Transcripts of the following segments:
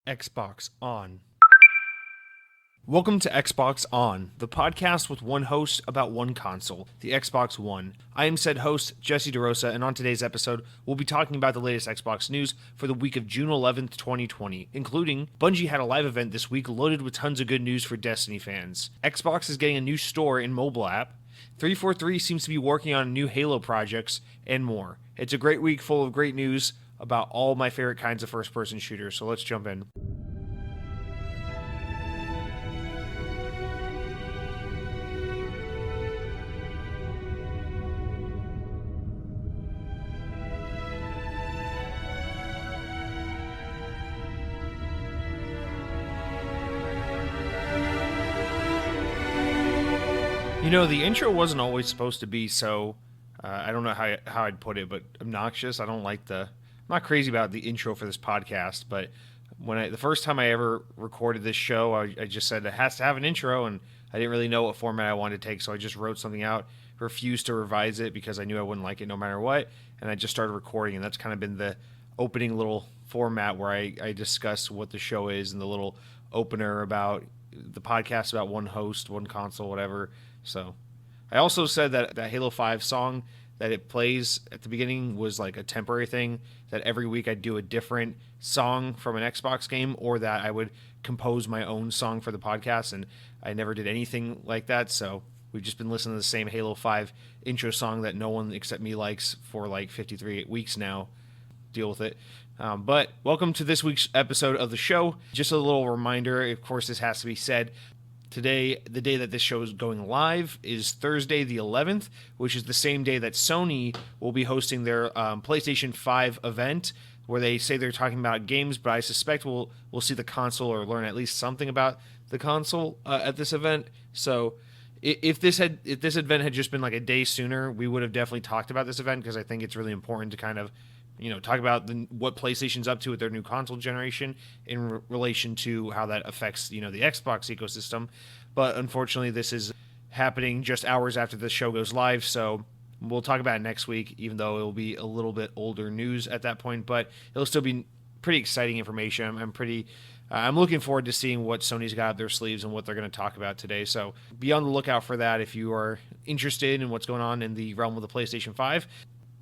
Xbox On. Welcome to Xbox On, the podcast with one host about one console, the Xbox One. I am said host, Jesse DeRosa, and on today's episode, we'll be talking about the latest Xbox news for the week of June 11th, 2020, including Bungie had a live event this week loaded with tons of good news for Destiny fans. Xbox is getting a new store and mobile app. 343 seems to be working on new Halo projects, and more. It's a great week full of great news about all my favorite kinds of first-person shooters, so let's jump in. You know, the intro wasn't always supposed to be so, I don't know how I'd put it, but obnoxious. I'm not crazy about the intro for this podcast, but the first time I ever recorded this show, I just said it has to have an intro, and I didn't really know what format I wanted to take, so I just wrote something out, refused to revise it because I knew I wouldn't like it no matter what, and I just started recording, and that's kind of been the opening little format where I discuss what the show is and the little opener about the podcast about one host, one console, whatever. So I also said that Halo 5 song that it plays at the beginning was like a temporary thing, that every week I'd do a different song from an Xbox game, or that I would compose my own song for the podcast, and I never did anything like that. So we've just been listening to the same Halo 5 intro song that no one except me likes for like 53 weeks now. Deal with it. But welcome to this week's episode of the show. Just a little reminder, of course this has to be said, today, the day that this show is going live, is Thursday the 11th, which is the same day that Sony will be hosting their PlayStation 5 event, where they say they're talking about games, but I suspect we'll see the console or learn at least something about the console at this event. So if this event had just been like a day sooner, we would have definitely talked about this event, because I think it's really important to kind of talk about what PlayStation's up to with their new console generation in relation to how that affects, the Xbox ecosystem. But unfortunately, this is happening just hours after the show goes live, so we'll talk about it next week, even though it'll be a little bit older news at that point, but it'll still be pretty exciting information. I'm looking forward to seeing what Sony's got up their sleeves and what they're going to talk about today. So be on the lookout for that if you are interested in what's going on in the realm of the PlayStation 5.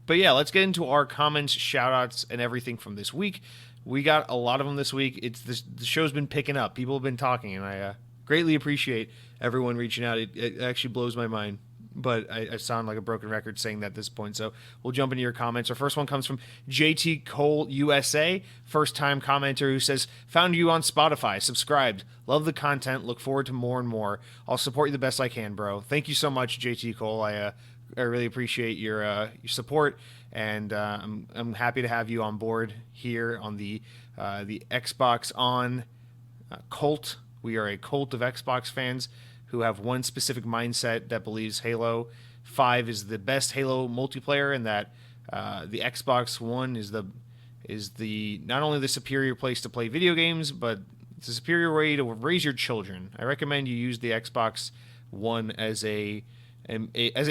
But yeah, let's get into our comments, shout-outs, and everything from this week. We got a lot of them this week. The show's been picking up. People have been talking, and I greatly appreciate everyone reaching out. It actually blows my mind, but I sound like a broken record saying that at this point. So we'll jump into your comments. Our first one comes from JT Cole USA, first-time commenter, who says, "Found you on Spotify, subscribed, love the content, look forward to more and more. I'll support you the best I can, bro." Thank you so much, JT Cole. I really appreciate your support, and I'm happy to have you on board here on the Xbox On cult. We are a cult of Xbox fans who have one specific mindset that believes Halo 5 is the best Halo multiplayer, and that the Xbox One is the not only the superior place to play video games, but it's a superior way to raise your children. I recommend you use the Xbox One as a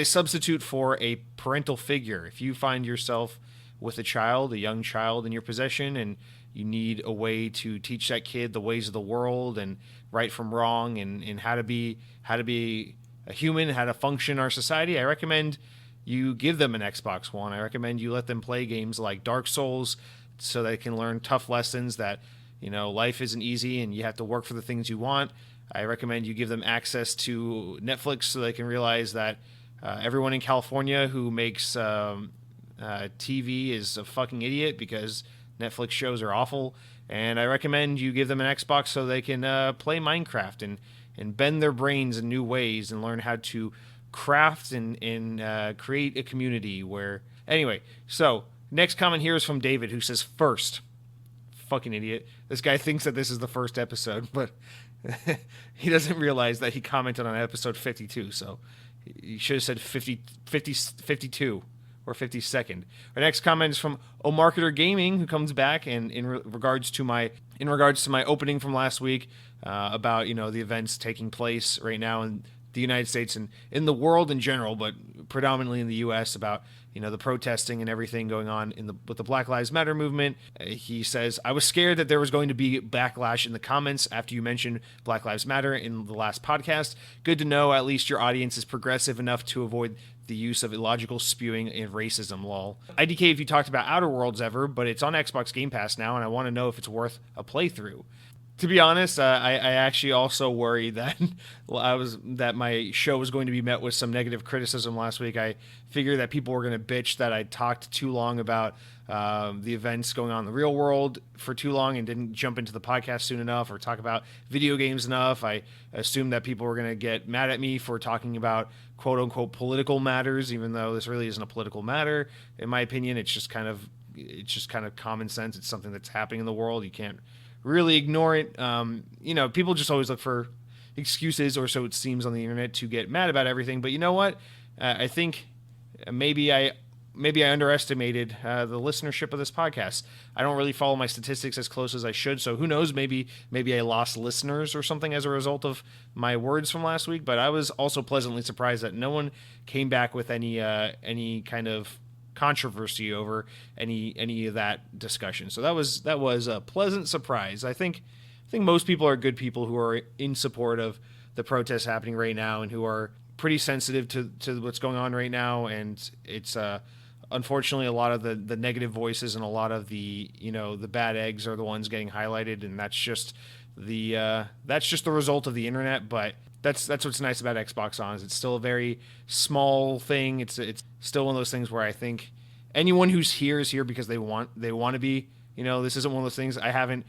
substitute for a parental figure. If you find yourself with a young child in your possession, and you need a way to teach that kid the ways of the world and right from wrong, and how to be a human, how to function in our society, I recommend you give them an Xbox One. I recommend you let them play games like Dark Souls so they can learn tough lessons that, life isn't easy and you have to work for the things you want. I recommend you give them access to Netflix so they can realize that everyone in California who makes TV is a fucking idiot, because Netflix shows are awful. And I recommend you give them an Xbox so they can play Minecraft and bend their brains in new ways and learn how to craft and create a community where... Anyway, so next comment here is from David, who says, "First." Fucking idiot. This guy thinks that this is the first episode, but... he doesn't realize that he commented on episode 52, so he should have said 52 or 52nd. Our next comment is from Omarketer Gaming, who comes back, and in regards to my opening from last week about the events taking place right now in the United States and in the world in general, but predominantly in the U.S., about the protesting and everything going on with the Black Lives Matter movement. He says, I was scared that there was going to be backlash in the comments after you mentioned Black Lives Matter in the last podcast. Good to know at least your audience is progressive enough to avoid the use of illogical spewing and racism, lol. IDK, if you talked about Outer Worlds ever, but it's on Xbox Game Pass now, and I want to know if it's worth a playthrough. To be honest, I actually also worried that that my show was going to be met with some negative criticism last week. I figured that people were going to bitch that I talked too long about the events going on in the real world for too long and didn't jump into the podcast soon enough or talk about video games enough. I assumed that people were going to get mad at me for talking about quote-unquote political matters, even though this really isn't a political matter. In my opinion, it's just kind of common sense. It's something that's happening in the world. You can't really ignore it. People just always look for excuses, or so it seems on the internet, to get mad about everything. But you know what? I think maybe I underestimated the listenership of this podcast. I don't really follow my statistics as close as I should, so who knows? Maybe I lost listeners or something as a result of my words from last week. But I was also pleasantly surprised that no one came back with any kind of controversy over any of that discussion. So that was a pleasant surprise. I think most people are good people who are in support of the protests happening right now and who are pretty sensitive to what's going on right now. And it's unfortunately a lot of the negative voices and a lot of the bad eggs are the ones getting highlighted, and that's just the result of the internet. But that's what's nice about Xbox On, is it's still a very small thing. It's still one of those things where I think anyone who's here is here because they want to be. This isn't one of those things. I haven't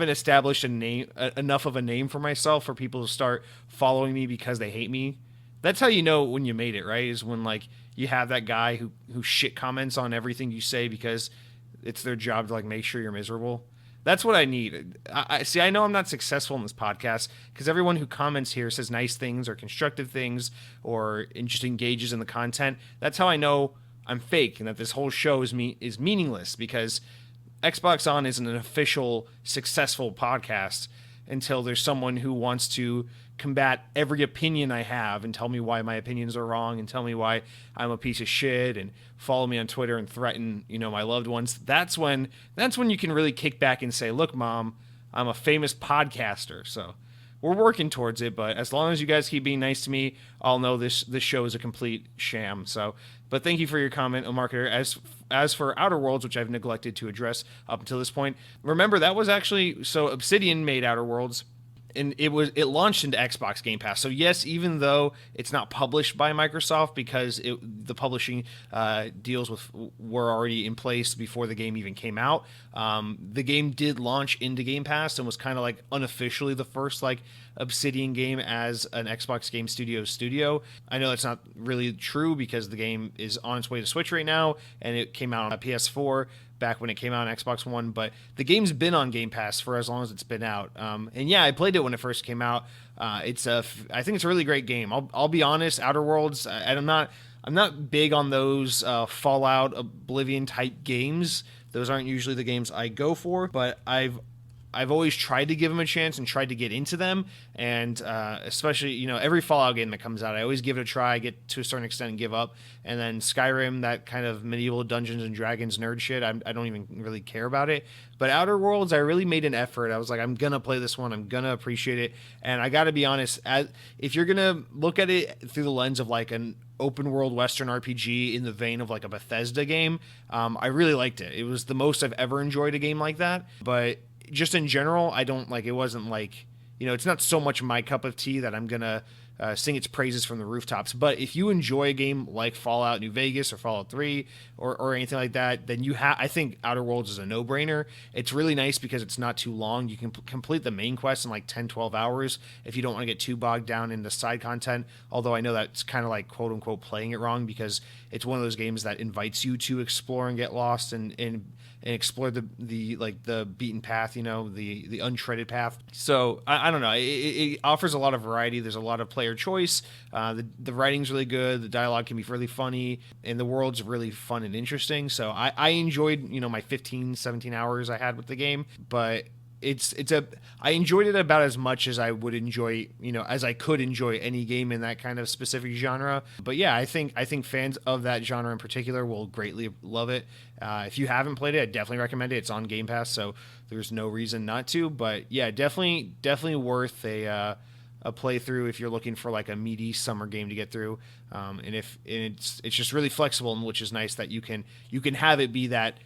established enough of a name for myself for people to start following me because they hate me. That's how you know when you made it, right? Is when you have that guy who shit comments on everything you say because it's their job to make sure you're miserable. That's what I need. I know I'm not successful in this podcast because everyone who comments here says nice things or constructive things or just engages in the content. That's how I know I'm fake and that this whole show is meaningless, because Xbox On isn't an official successful podcast until there's someone who wants to combat every opinion I have and tell me why my opinions are wrong and tell me why I'm a piece of shit and follow me on Twitter and threaten, my loved ones. That's when you can really kick back and say, look, Mom, I'm a famous podcaster. So we're working towards it, but as long as you guys keep being nice to me, I'll know this show is a complete sham. So, but thank you for your comment, Marketer. As for Outer Worlds, which I've neglected to address up until this point, remember that was actually, so Obsidian made Outer Worlds, and it launched into Xbox Game Pass. So yes, even though it's not published by Microsoft because the publishing deals were already in place before the game even came out, the game did launch into Game Pass and was kind of unofficially the first Obsidian game as an Xbox Game Studio. I know that's not really true because the game is on its way to Switch right now, and it came out on PS4 back when it came out on Xbox One, but the game's been on Game Pass for as long as it's been out. And yeah, I played it when it first came out. I think it's a really great game. I'll be honest, Outer Worlds, I'm not big on those Fallout, Oblivion type games. Those aren't usually the games I go for, but I've always tried to give them a chance and tried to get into them, and especially every Fallout game that comes out, I always give it a try, get to a certain extent and give up. And then Skyrim, that kind of medieval Dungeons and Dragons nerd shit, I don't even really care about it. But Outer Worlds, I really made an effort. I was like, I'm gonna play this one, I'm gonna appreciate it. And I gotta be honest, if you're gonna look at it through the lens of an open world Western RPG in the vein of a Bethesda game, I really liked it. It was the most I've ever enjoyed a game like that. But just in general, I don't it wasn't it's not so much my cup of tea that I'm gonna sing its praises from the rooftops. But if you enjoy a game like Fallout New Vegas or Fallout 3 or anything like that, then I think Outer Worlds is a no-brainer. It's really nice because it's not too long. You can complete the main quest in 10, 12 hours if you don't want to get too bogged down into side content. Although I know that's kind of quote-unquote playing it wrong, because it's one of those games that invites you to explore and get lost and explore the beaten path, the untreaded path. So I don't know. It offers a lot of variety. There's a lot of player choice. The writing's really good. The dialogue can be really funny, and the world's really fun and interesting. So I enjoyed, my 15, 17 hours I had with the game. But I enjoyed it about as much as I would enjoy, as I could enjoy any game in that kind of specific genre. But yeah, I think fans of that genre in particular will greatly love it. If you haven't played it, I definitely recommend it. It's on Game Pass, so there's no reason not to. But yeah, definitely worth a playthrough if you're looking for like a meaty summer game to get through. And it's just really flexible, which is nice that you can have it be that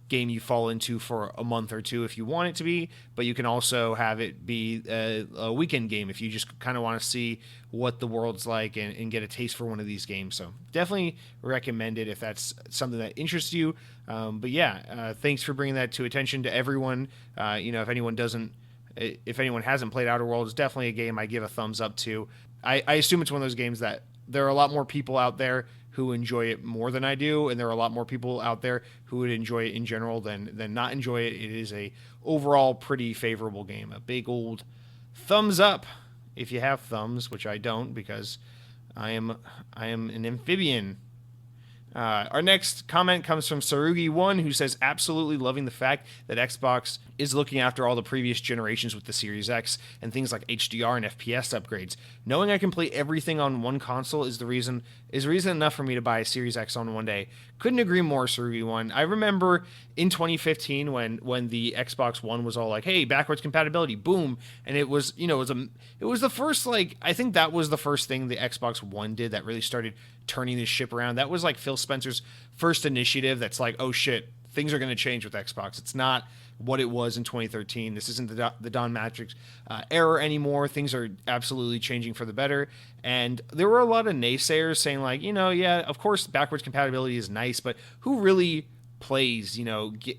game you fall into for a month or two if you want it to be, but you can also have it be a weekend game if you just kind of want to see what the world's like and get a taste for one of these games. So definitely recommend it if that's something that interests you. But yeah, thanks for bringing that to attention to everyone. If anyone hasn't played Outer Worlds, it's definitely a game I give a thumbs up to. I assume it's one of those games that there are a lot more people out there who enjoy it more than I do, and there are a lot more people out there who would enjoy it in general than not enjoy it. It is a overall pretty favorable game. A big old thumbs up if you have thumbs, which I don't because I am an amphibian. Our next comment comes from Sarugi1, who says, absolutely loving the fact that Xbox is looking after all the previous generations with the Series X and things like HDR and FPS upgrades. Knowing I can play everything on one console is reason enough for me to buy a Series X on one day. Couldn't agree more, Sarugi1. I remember in 2015 when the Xbox One was all like, hey, backwards compatibility, boom, and it was the first, like, I think that was the first thing the Xbox One did that really started turning this ship around. That was like Phil Spencer's first initiative that's like, oh shit, things are going to change with Xbox. It's not what it was in 2013. This isn't the Don Matrix era anymore. Things are absolutely changing for the better. And there were a lot of naysayers saying like, yeah, of course backwards compatibility is nice, but who really plays,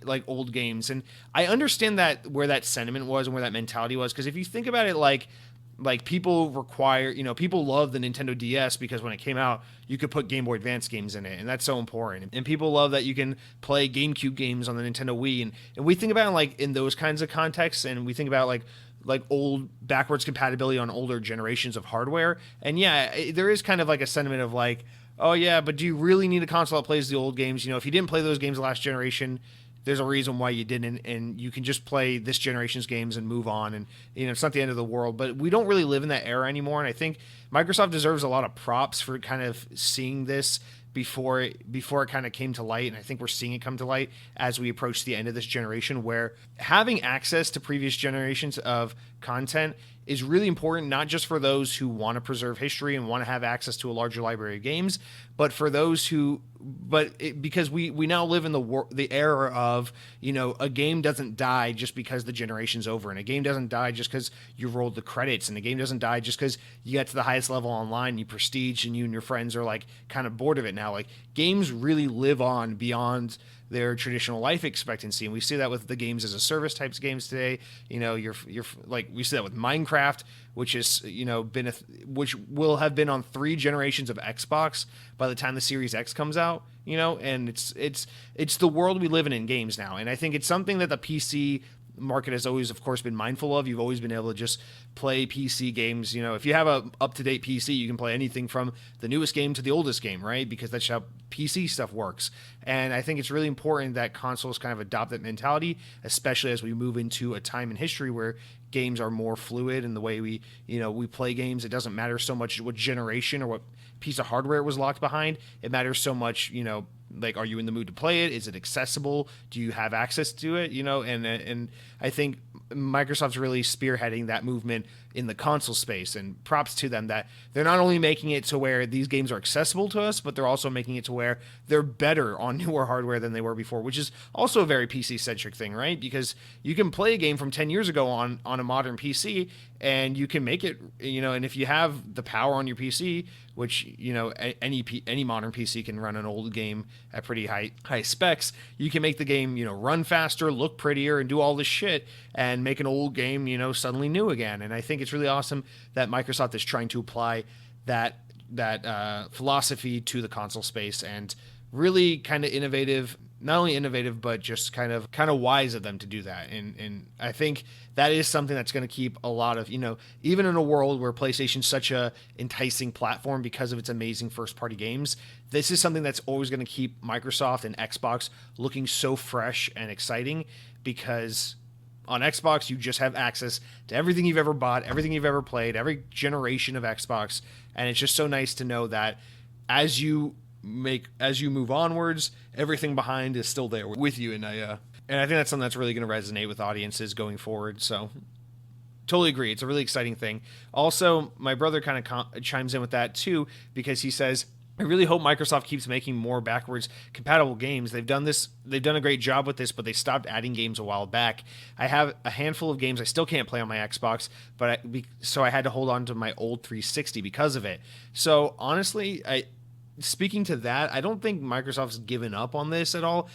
like old games? And I understand that where that sentiment was and where that mentality was, because if you think about it, like people people love the Nintendo DS because when it came out, you could put Game Boy Advance games in it, and that's so important. And people love that you can play GameCube games on the Nintendo Wii, and we think about it like in those kinds of contexts, and we think about like old backwards compatibility on older generations of hardware. And yeah, there is kind of like a sentiment of like, oh yeah, but do you really need a console that plays the old games? If you didn't play those games last generation, there's a reason why you didn't, and you can just play this generation's games and move on, and it's not the end of the world. But we don't really live in that era anymore, and I think Microsoft deserves a lot of props for kind of seeing this before it kind of came to light, and I think we're seeing it come to light as we approach the end of this generation, where having access to previous generations of content is really important, not just for those who want to preserve history and want to have access to a larger library of games, but for those because we now live in the era of, a game doesn't die just because the generation's over, and a game doesn't die just because you rolled the credits, and a game doesn't die just because you get to the highest level online, you prestige, and you and your friends are like kind of bored of it now. Like, games really live on beyond their traditional life expectancy, and we see that with the games as a service types games today. You're like, we see that with Minecraft, which is which will have been on 3 generations of Xbox by the time the Series X comes out. And it's the world we live in games now, and I think it's something that the PC market has always, of course, been mindful of. You've always been able to just play PC games. If you have a up-to-date PC, you can play anything from the newest game to the oldest game, right? Because that's how PC stuff works. And I think it's really important that consoles kind of adopt that mentality, especially as we move into a time in history where games are more fluid in the way we play games. It doesn't matter so much what generation or what piece of hardware it was locked behind. It matters so much, like, are you in the mood to play it? Is it accessible? Do you have access to it? And I think Microsoft's really spearheading that movement in the console space, and props to them that they're not only making it to where these games are accessible to us, but they're also making it to where they're better on newer hardware than they were before, which is also a very PC-centric thing, right? Because you can play a game from 10 years ago on a modern PC, and you can make it, and if you have the power on your PC, which, any modern PC can run an old game at pretty high specs, you can make the game, run faster, look prettier, and do all this shit, and make an old game, suddenly new again. And I think it's really awesome that Microsoft is trying to apply that philosophy to the console space, and really kind of innovative, not only innovative, but just kind of wise of them to do that. And I think that is something that's going to keep a lot of, even in a world where PlayStation's such a enticing platform because of its amazing first-party games, this is something that's always going to keep Microsoft and Xbox looking so fresh and exciting, because On Xbox, you just have access to everything you've ever bought, everything you've ever played, every generation of Xbox, and it's just so nice to know that as you move onwards, everything behind is still there with you, and I think that's something that's really going to resonate with audiences going forward. So totally agree. It's a really exciting thing. Also, my brother kind of chimes in with that too, because he says, I really hope Microsoft keeps making more backwards compatible games. They've done a great job with this, but they stopped adding games a while back. I have a handful of games I still can't play on my Xbox, so I had to hold on to my old 360 because of it. So honestly, speaking to that, I don't think Microsoft's given up on this at all.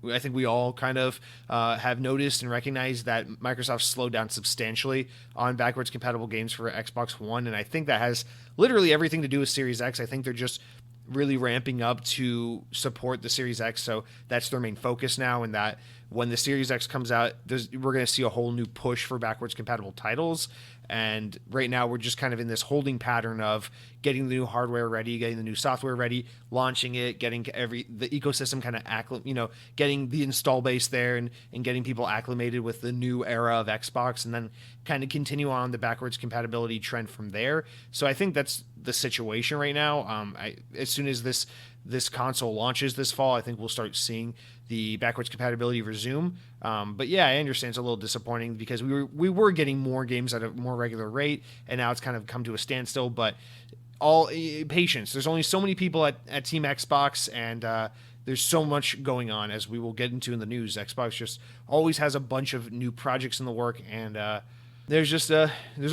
I think we all kind of have noticed and recognized that Microsoft slowed down substantially on backwards compatible games for Xbox One, and I think that has literally everything to do with Series X. I think they're just really ramping up to support the Series X, so that's their main focus now, and that when the Series X comes out, we're going to see a whole new push for backwards compatible titles. And right now we're just kind of in this holding pattern of getting the new hardware ready, getting the new software ready, launching it, getting the ecosystem kind of getting the install base there and getting people acclimated with the new era of Xbox, and then kind of continue on the backwards compatibility trend from there. So I think that's the situation right now. As soon as this console launches this fall, I think we'll start seeing the backwards compatibility resume. But yeah, I understand it's a little disappointing because we were getting more games at a more regular rate, and now it's kind of come to a standstill. But all patience. There's only so many people at Team Xbox, and there's so much going on, as we will get into in the news. Xbox just always has a bunch of new projects in the work, and there's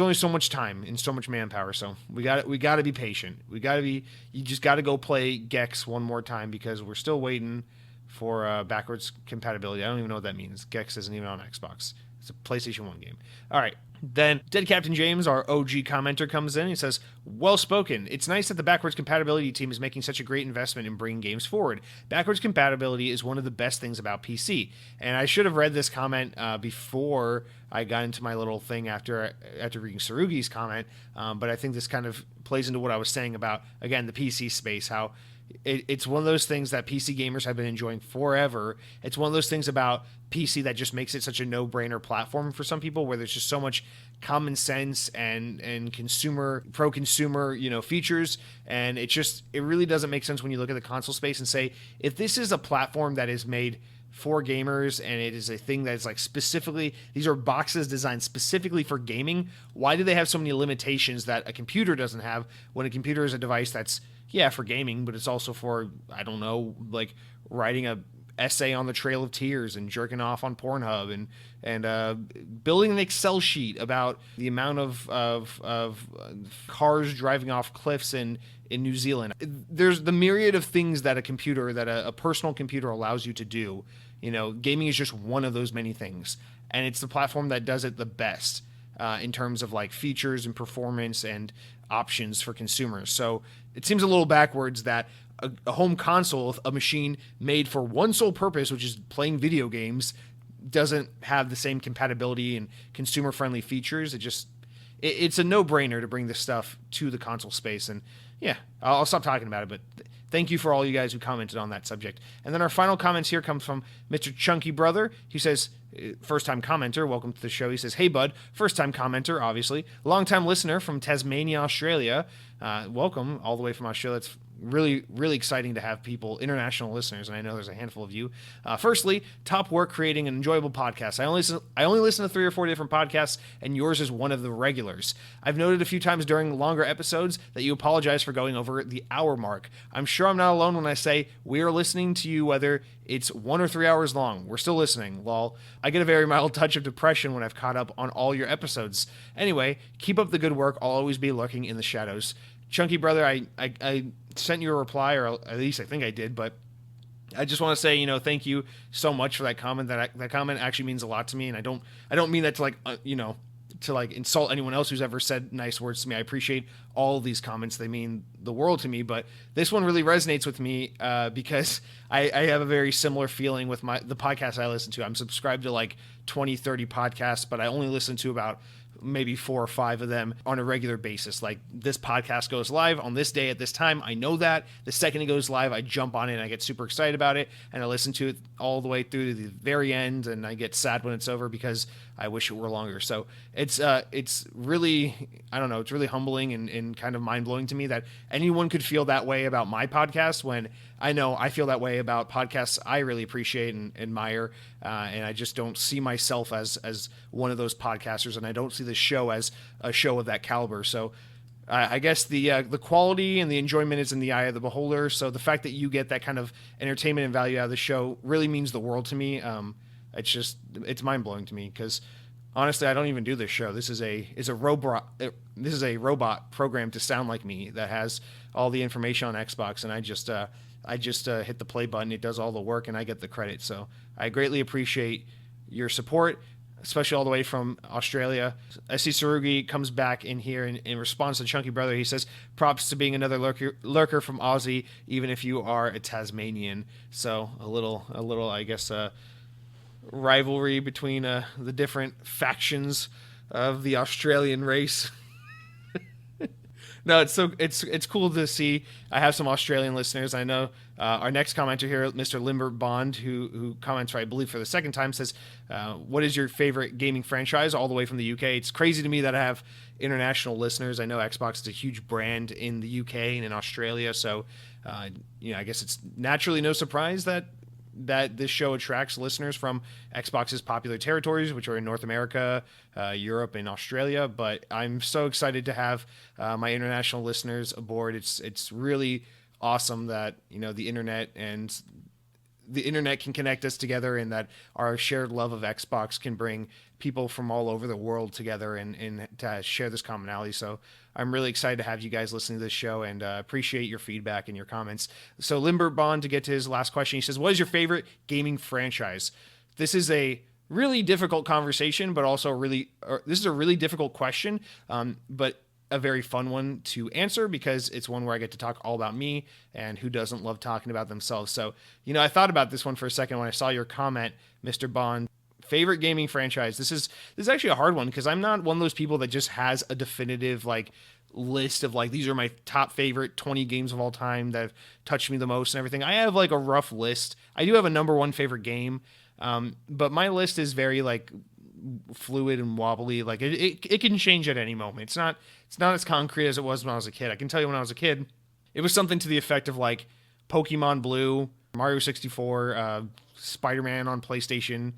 only so much time and so much manpower. So we got to be patient. You just got to go play Gex one more time, because we're still waiting for backwards compatibility. I don't even know what that means. Gex isn't even on Xbox. It's a PlayStation 1 game. All right. Then Dead Captain James, our OG commenter, comes in. He says, well spoken. It's nice that the backwards compatibility team is making such a great investment in bringing games forward. Backwards compatibility is one of the best things about PC. And I should have read this comment before I got into my little thing after reading Sarugi's comment. But I think this kind of plays into what I was saying about, again, the PC space, how it's one of those things that PC gamers have been enjoying forever. It's one of those things about PC that just makes it such a no-brainer platform for some people, where there's just so much common sense and pro-consumer, features. And it really doesn't make sense when you look at the console space and say, if this is a platform that is made for gamers, and it is a thing that is like specifically, these are boxes designed specifically for gaming, why do they have so many limitations that a computer doesn't have, when a computer is a device that's, yeah, for gaming, but it's also for, I don't know, like writing a essay on the Trail of Tears and jerking off on Pornhub and building an Excel sheet about the amount of cars driving off cliffs in New Zealand. There's the myriad of things that a personal computer allows you to do. Gaming is just one of those many things, and it's the platform that does it the best in terms of like features and performance and options for consumers. So it seems a little backwards that a home console, a machine made for one sole purpose, which is playing video games, doesn't have the same compatibility and consumer-friendly features. It's a no-brainer to bring this stuff to the console space. And yeah, I'll stop talking about it, but thank you for all you guys who commented on that subject. And then our final comments here comes from Mr. Chunky Brother. He says, first-time commenter, welcome to the show. He says, hey, bud, first-time commenter, obviously. Long-time listener from Tasmania, Australia. Welcome all the way from Australia. It's really, really exciting to have people, international listeners, and I know there's a handful of you. Firstly, top work creating an enjoyable podcast. I only listen to 3 or 4 different podcasts, and yours is one of the regulars. I've noted a few times during longer episodes that you apologize for going over the hour mark. I'm sure I'm not alone when I say we are listening to you, whether it's 1 or 3 hours long. We're still listening. Lol. I get a very mild touch of depression when I've caught up on all your episodes. Anyway, keep up the good work. I'll always be lurking in the shadows. Chunky Brother, I sent you a reply, or at least I think I did, but I just want to say, thank you so much for that comment. That comment actually means a lot to me, and I don't mean that to insult anyone else who's ever said nice words to me. I appreciate all of these comments. They mean the world to me, but this one really resonates with me because I have a very similar feeling with the podcast I listen to. I'm subscribed to like 20, 30 podcasts, but I only listen to about maybe 4 or 5 of them on a regular basis. Like, this podcast goes live on this day at this time. I know that. The second it goes live, I jump on it and I get super excited about it, and I listen to it all the way through to the very end, and I get sad when it's over because I wish it were longer. So it's really, I don't know, it's really humbling and kind of mind-blowing to me that anyone could feel that way about my podcast, when I know I feel that way about podcasts I really appreciate and admire, and I just don't see myself as one of those podcasters, and I don't see the show as a show of that caliber. So I guess the quality and the enjoyment is in the eye of the beholder. So the fact that you get that kind of entertainment and value out of the show really means the world to me. It's mind-blowing to me, because honestly, I don't even do this show. This is a robot programmed to sound like me that has all the information on Xbox, and I just hit the play button. It does all the work, and I get the credit. So I greatly appreciate your support, especially all the way from Australia. I see Sarugi comes back in here in response to Chunky Brother. He says, props to being another lurker from Aussie, even if you are a Tasmanian. So a little, I guess, rivalry between the different factions of the Australian race. No, it's cool to see. I have some Australian listeners. I know our next commenter here, Mr. Limbert Bond, who comments, I believe, for the second time, says, what is your favorite gaming franchise all the way from the UK? It's crazy to me that I have international listeners. I know Xbox is a huge brand in the UK and in Australia, so I guess it's naturally no surprise that this show attracts listeners from Xbox's popular territories, which are in North America, Europe, and Australia. But I'm so excited to have my international listeners aboard. It's really awesome that the internet can connect us together, and that our shared love of Xbox can bring people from all over the world together and to share this commonality. So I'm really excited to have you guys listening to this show, and appreciate your feedback and your comments. So Limbert Bond, to get to his last question, he says, what is your favorite gaming franchise? This is a really difficult conversation, but also this is a really difficult question, but a very fun one to answer, because it's one where I get to talk all about me, and who doesn't love talking about themselves. So, I thought about this one for a second when I saw your comment, Mr. Bond. Favorite gaming franchise. This is actually a hard one, because I'm not one of those people that just has a definitive list of these are my top favorite 20 games of all time that have touched me the most and everything. I have a rough list. I do have a number one favorite game, but my list is very fluid and wobbly. It can change at any moment. It's not as concrete as it was when I was a kid. I can tell you when I was a kid, it was something to the effect of Pokemon Blue, Mario 64, Spider-Man on PlayStation,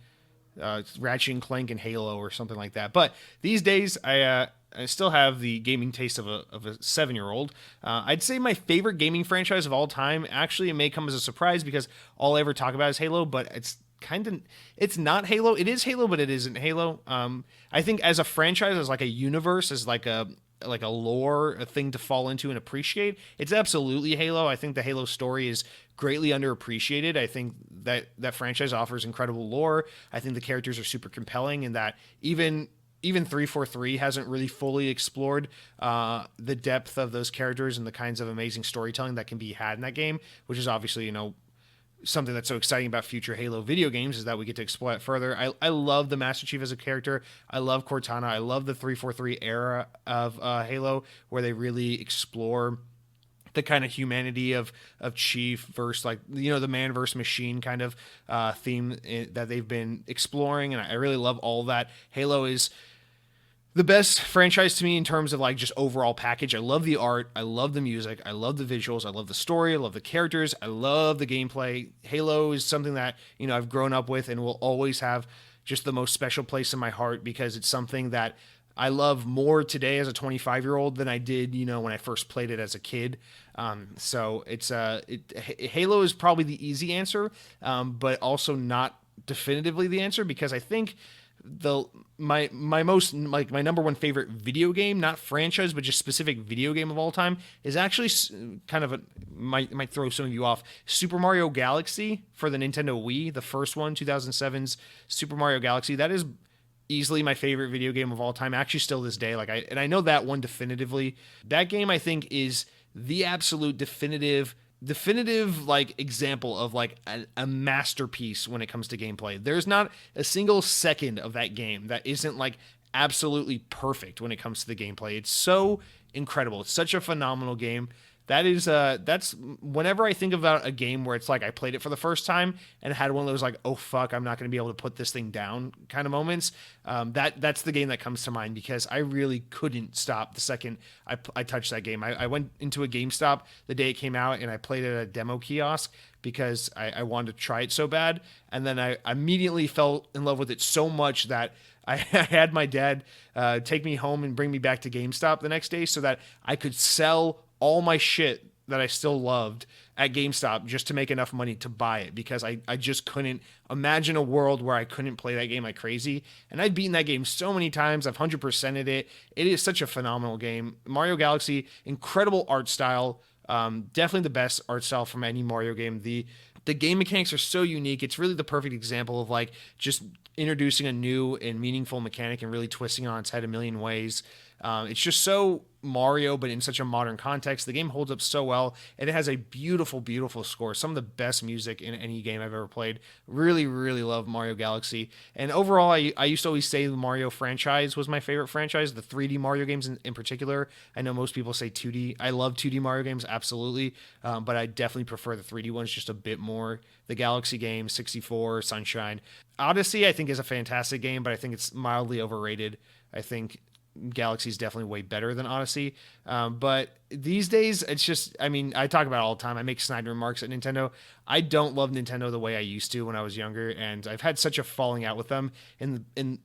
Ratchet and Clank, and Halo, or something like that. But these days, I still have the gaming taste of a 7-year-old. I'd say my favorite gaming franchise of all time, actually, it may come as a surprise, because all I ever talk about is Halo, but it's not Halo. It is Halo, but it isn't Halo. I think as a franchise, as a universe, as a lore, a thing to fall into and appreciate, it's absolutely Halo. I think the Halo story is greatly underappreciated. I think that franchise offers incredible lore. I think the characters are super compelling, and that even 343 hasn't really fully explored the depth of those characters and the kinds of amazing storytelling that can be had in that game, which is obviously, something that's so exciting about future Halo video games, is that we get to explore it further. I love the Master Chief as a character. I love Cortana. I love the 343 era of Halo, where they really explore the kind of humanity of Chief versus the man versus machine kind of theme that they've been exploring. And I really love all that. Halo is the best franchise to me in terms of just overall package. I love the art. I love the music. I love the visuals. I love the story. I love the characters. I love the gameplay. Halo is something that, I've grown up with and will always have just the most special place in my heart, because it's something that I love more today as a 25-year-old than I did, when I first played it as a kid. So Halo is probably the easy answer, but also not definitively the answer, because I think my number one favorite video game, not franchise, but just specific video game of all time, is actually kind of might throw some of you off. Super Mario Galaxy for the Nintendo Wii, the first one, 2007's Super Mario Galaxy. That is easily my favorite video game of all time, actually still this day. I know that one definitively. That game, I think, is the absolute definitive example of a masterpiece when it comes to gameplay. There's not a single second of that game that isn't absolutely perfect when it comes to the gameplay. It's so incredible. It's such a phenomenal game. That's whenever I think about a game where it's like I played it for the first time and had one of those like, oh fuck, I'm not going to be able to put this thing down kind of moments. That's the game that comes to mind, because I really couldn't stop the second I touched that game. I went into a GameStop the day it came out and I played it at a demo kiosk because I wanted to try it so bad, and then I immediately fell in love with it so much that I had my dad take me home and bring me back to GameStop the next day so that I could sell all my shit that I still loved at GameStop just to make enough money to buy it, because I just couldn't imagine a world where I couldn't play that game like crazy. And I've beaten that game so many times. I've 100%ed it. It is such a phenomenal game. Mario Galaxy, incredible art style. Definitely the best art style from any Mario game. The game mechanics are so unique. It's really the perfect example of like just introducing a new and meaningful mechanic and really twisting it on its head a million ways. It's just so Mario, but in such a modern context. The game holds up so well, and it has a beautiful, beautiful score. Some of the best music in any game I've ever played. Really, really love Mario Galaxy. And overall, I used to always say the Mario franchise was my favorite franchise, the 3D Mario games in particular. I know most people say 2D. I love 2D Mario games, absolutely, but I definitely prefer the 3D ones just a bit more. The Galaxy games, 64, Sunshine. Odyssey, I think, is a fantastic game, but I think it's mildly overrated. I think Galaxy is definitely way better than Odyssey. But these days, it's just, I mean, I talk about it all the time. I make snide remarks at Nintendo. I don't love Nintendo the way I used to when I was younger, and I've had such a falling out with them in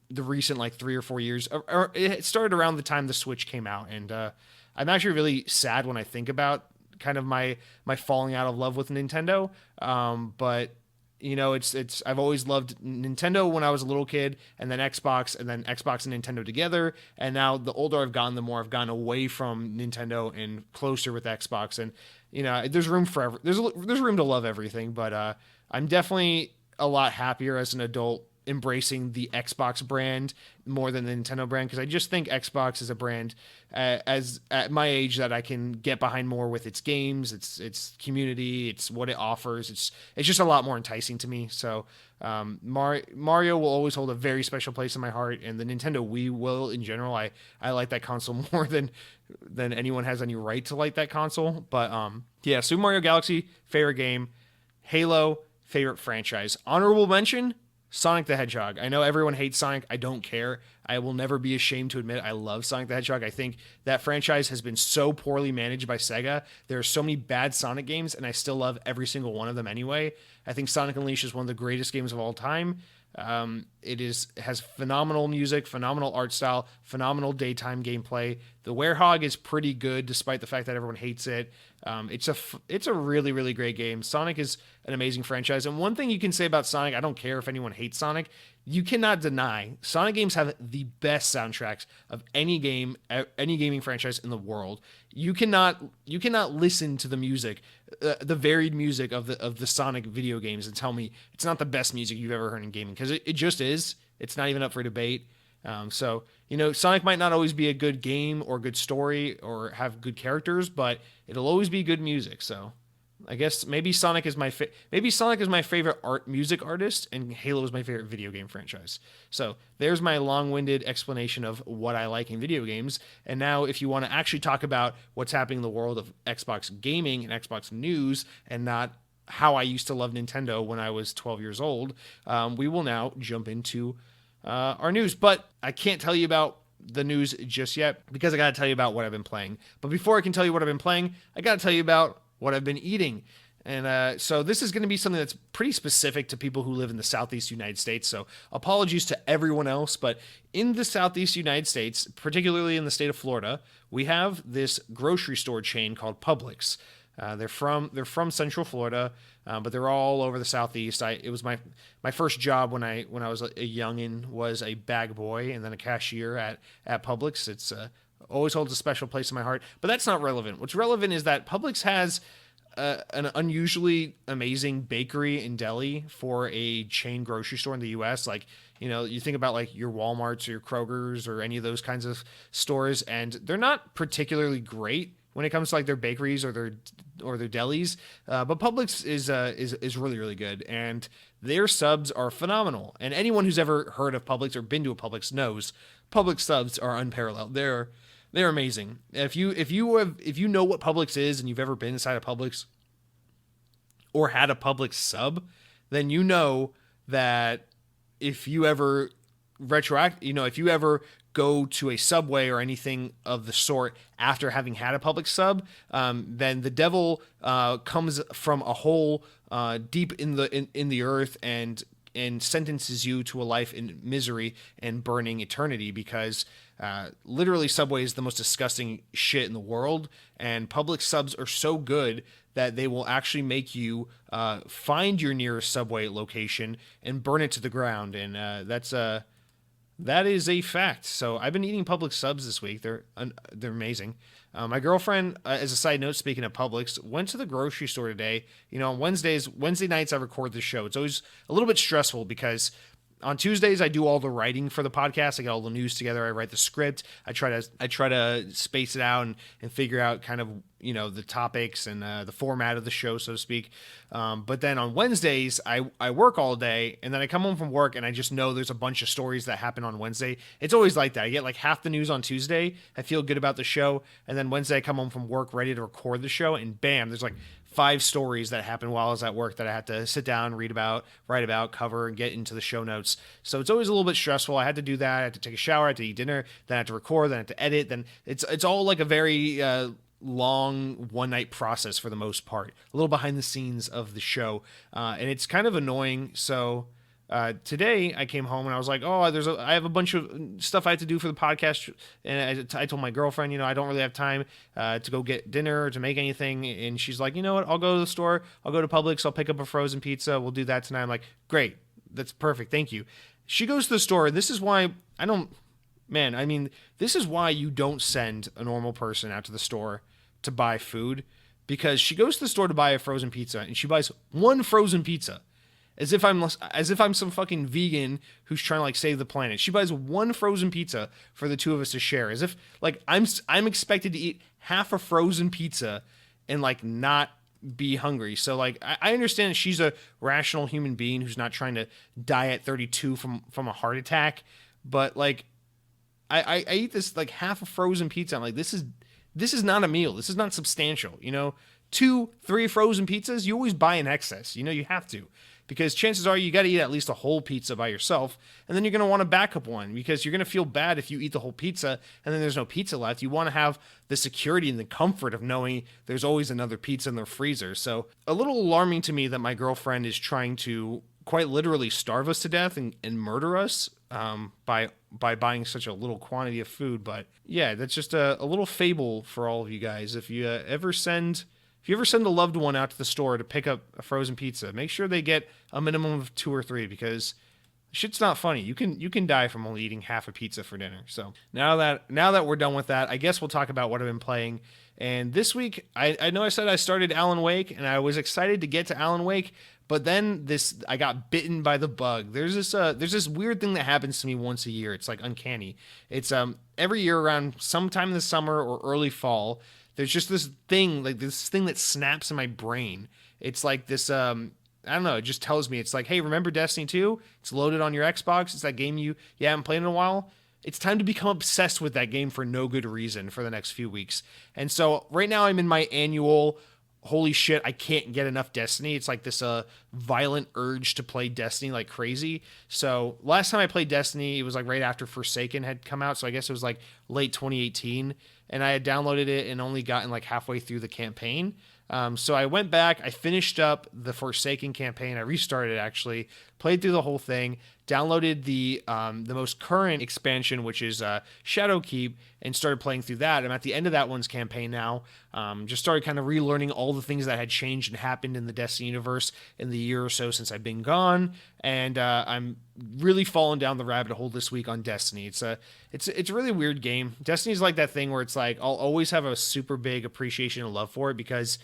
the recent like 3 or 4 years. Or it started around the time the Switch came out, and I'm actually really sad when I think about kind of my falling out of love with Nintendo. But you know, it's I've always loved Nintendo when I was a little kid, and then Xbox and Nintendo together. And now the older I've gotten, the more I've gone away from Nintendo and closer with Xbox. And you know, there's room for there's room to love everything, but I'm definitely a lot happier as an adult embracing the Xbox brand more than the Nintendo brand, because I just think Xbox is a brand as at my age that I can get behind more with its games, its community, it's what it offers. It's just a lot more enticing to me. So Mario will always hold a very special place in my heart, and the Nintendo Wii will in general. I like that console more than anyone has any right to like that console. But yeah, Super Mario Galaxy, favorite game. Halo, favorite franchise. Honorable mention, Sonic the Hedgehog. I know everyone hates Sonic. I don't care. I will never be ashamed to admit I love Sonic the Hedgehog. I think that franchise has been so poorly managed by Sega. There are so many bad Sonic games, and I still love every single one of them anyway. I think Sonic Unleashed is one of the greatest games of all time. Has phenomenal music, phenomenal art style, phenomenal daytime gameplay. The Werehog is pretty good, despite the fact that everyone hates it. It's a really, really great game. Sonic is an amazing franchise, and one thing you can say about Sonic, I don't care if anyone hates Sonic, you cannot deny Sonic games have the best soundtracks of any game, any gaming franchise in the world. You cannot listen to the music, the varied music of the Sonic video games, and tell me it's not the best music you've ever heard in gaming, because it just is. It's not even up for debate. So, you know, Sonic might not always be a good game or good story or have good characters, but it'll always be good music. So I guess maybe Sonic is my favorite music artist, and Halo is my favorite video game franchise. So there's my long-winded explanation of what I like in video games. And now, if you want to actually talk about what's happening in the world of Xbox gaming and Xbox news, and not how I used to love Nintendo when I was 12 years old, we will now jump into our news. But I can't tell you about the news just yet, because I got to tell you about what I've been playing. But before I can tell you what I've been playing, I got to tell you about what I've been eating. And so this is going to be something that's pretty specific to people who live in the Southeast United States. So apologies to everyone else, but in the Southeast United States, particularly in the state of Florida, we have this grocery store chain called Publix. They're from Central Florida, but they're all over the Southeast. It was my first job when I was a youngin' was a bag boy and then a cashier at Publix. It's always holds a special place in my heart. But that's not relevant. What's relevant is that Publix has an unusually amazing bakery and deli for a chain grocery store in the U.S. Like, you know, you think about like your Walmarts or your Krogers or any of those kinds of stores, and they're not particularly great when it comes to like their bakeries or their delis, but Publix is really, really good. And their subs are phenomenal. And anyone who's ever heard of Publix or been to a Publix knows Publix subs are unparalleled. They're amazing. If you know what Publix is and you've ever been inside a Publix or had a Publix sub, then you know that if you ever if you ever go to a Subway or anything of the sort after having had a Publix sub, then the devil comes from a hole deep in the earth and sentences you to a life in misery and burning eternity, because literally Subway is the most disgusting shit in the world, and Publix subs are so good that they will actually make you find your nearest Subway location and burn it to the ground, and that is a fact. So I've been eating Publix subs this week. They're amazing. My girlfriend, as a side note, speaking of Publix, went to the grocery store today. On Wednesday nights I record the show. It's always a little bit stressful because on Tuesdays I do all the writing for the podcast. I get all the news together. I write the script. I try to space it out and figure out kind of the topics and the format of the show, so to speak. But then on Wednesdays I work all day, and then I come home from work and I just know there's a bunch of stories that happen on Wednesday. It's always like that. I get like half the news on Tuesday. I feel good about the show, and then Wednesday I come home from work ready to record the show, and bam, there's like 5 stories that happened while I was at work that I had to sit down, read about, write about, cover, and get into the show notes. So it's always a little bit stressful. I had to do that. I had to take a shower. I had to eat dinner. Then I had to record. Then I had to edit. Then it's all like a very long one-night process for the most part. A little behind the scenes of the show, and it's kind of annoying. So today I came home and I was like, I have a bunch of stuff I have to do for the podcast, and I told my girlfriend, I don't really have time to go get dinner or to make anything, and she's like, you know what, I'll go to the store, I'll go to Publix, I'll pick up a frozen pizza, we'll do that tonight. I'm like, great, that's perfect, thank you. She goes to the store, and this is why this is why you don't send a normal person out to the store to buy food, because she goes to the store to buy a frozen pizza, and she buys one frozen pizza. As if I'm some fucking vegan who's trying to like save the planet. She buys one frozen pizza for the two of us to share. As if like I'm expected to eat half a frozen pizza and like not be hungry. So like I understand that she's a rational human being who's not trying to die at 32 from a heart attack. But like I eat this like half a frozen pizza. I'm like, this is not a meal. This is not substantial. 2-3 frozen pizzas, you always buy in excess. You have to. Because chances are you got to eat at least a whole pizza by yourself, and then you're going to want a backup one, because you're going to feel bad if you eat the whole pizza and then there's no pizza left. You want to have the security and the comfort of knowing there's always another pizza in the freezer. So a little alarming to me that my girlfriend is trying to quite literally starve us to death and murder us by buying such a little quantity of food. But yeah, that's just a little fable for all of you guys. If you ever send a loved one out to the store to pick up a frozen pizza, make sure they get a minimum of 2 or 3, because shit's not funny. You can die from only eating half a pizza for dinner. So now that we're done with that, I guess we'll talk about what I've been playing. And this week, I know I said I started Alan Wake, and I was excited to get to Alan Wake, but then I got bitten by the bug. There's this weird thing that happens to me once a year. It's like uncanny. It's every year around sometime in the summer or early fall, there's just this thing that snaps in my brain. It's like this, I don't know, it just tells me, it's like, hey, remember Destiny 2? It's loaded on your Xbox. It's that game you haven't played in a while. It's time to become obsessed with that game for no good reason for the next few weeks. And so right now I'm in my annual, holy shit, I can't get enough Destiny. It's like this violent urge to play Destiny like crazy. So last time I played Destiny, it was like right after Forsaken had come out. So I guess it was like late 2018. And I had downloaded it and only gotten like halfway through the campaign. So I went back, I finished up the Forsaken campaign, I restarted it actually, played through the whole thing, downloaded the most current expansion, which is Shadowkeep, and started playing through that. I'm at the end of that one's campaign now. Just started kind of relearning all the things that had changed and happened in the Destiny universe in the year or so since I've been gone, and I'm really falling down the rabbit hole this week on Destiny. It's a really weird game. Destiny's like that thing where it's like I'll always have a super big appreciation and love for it because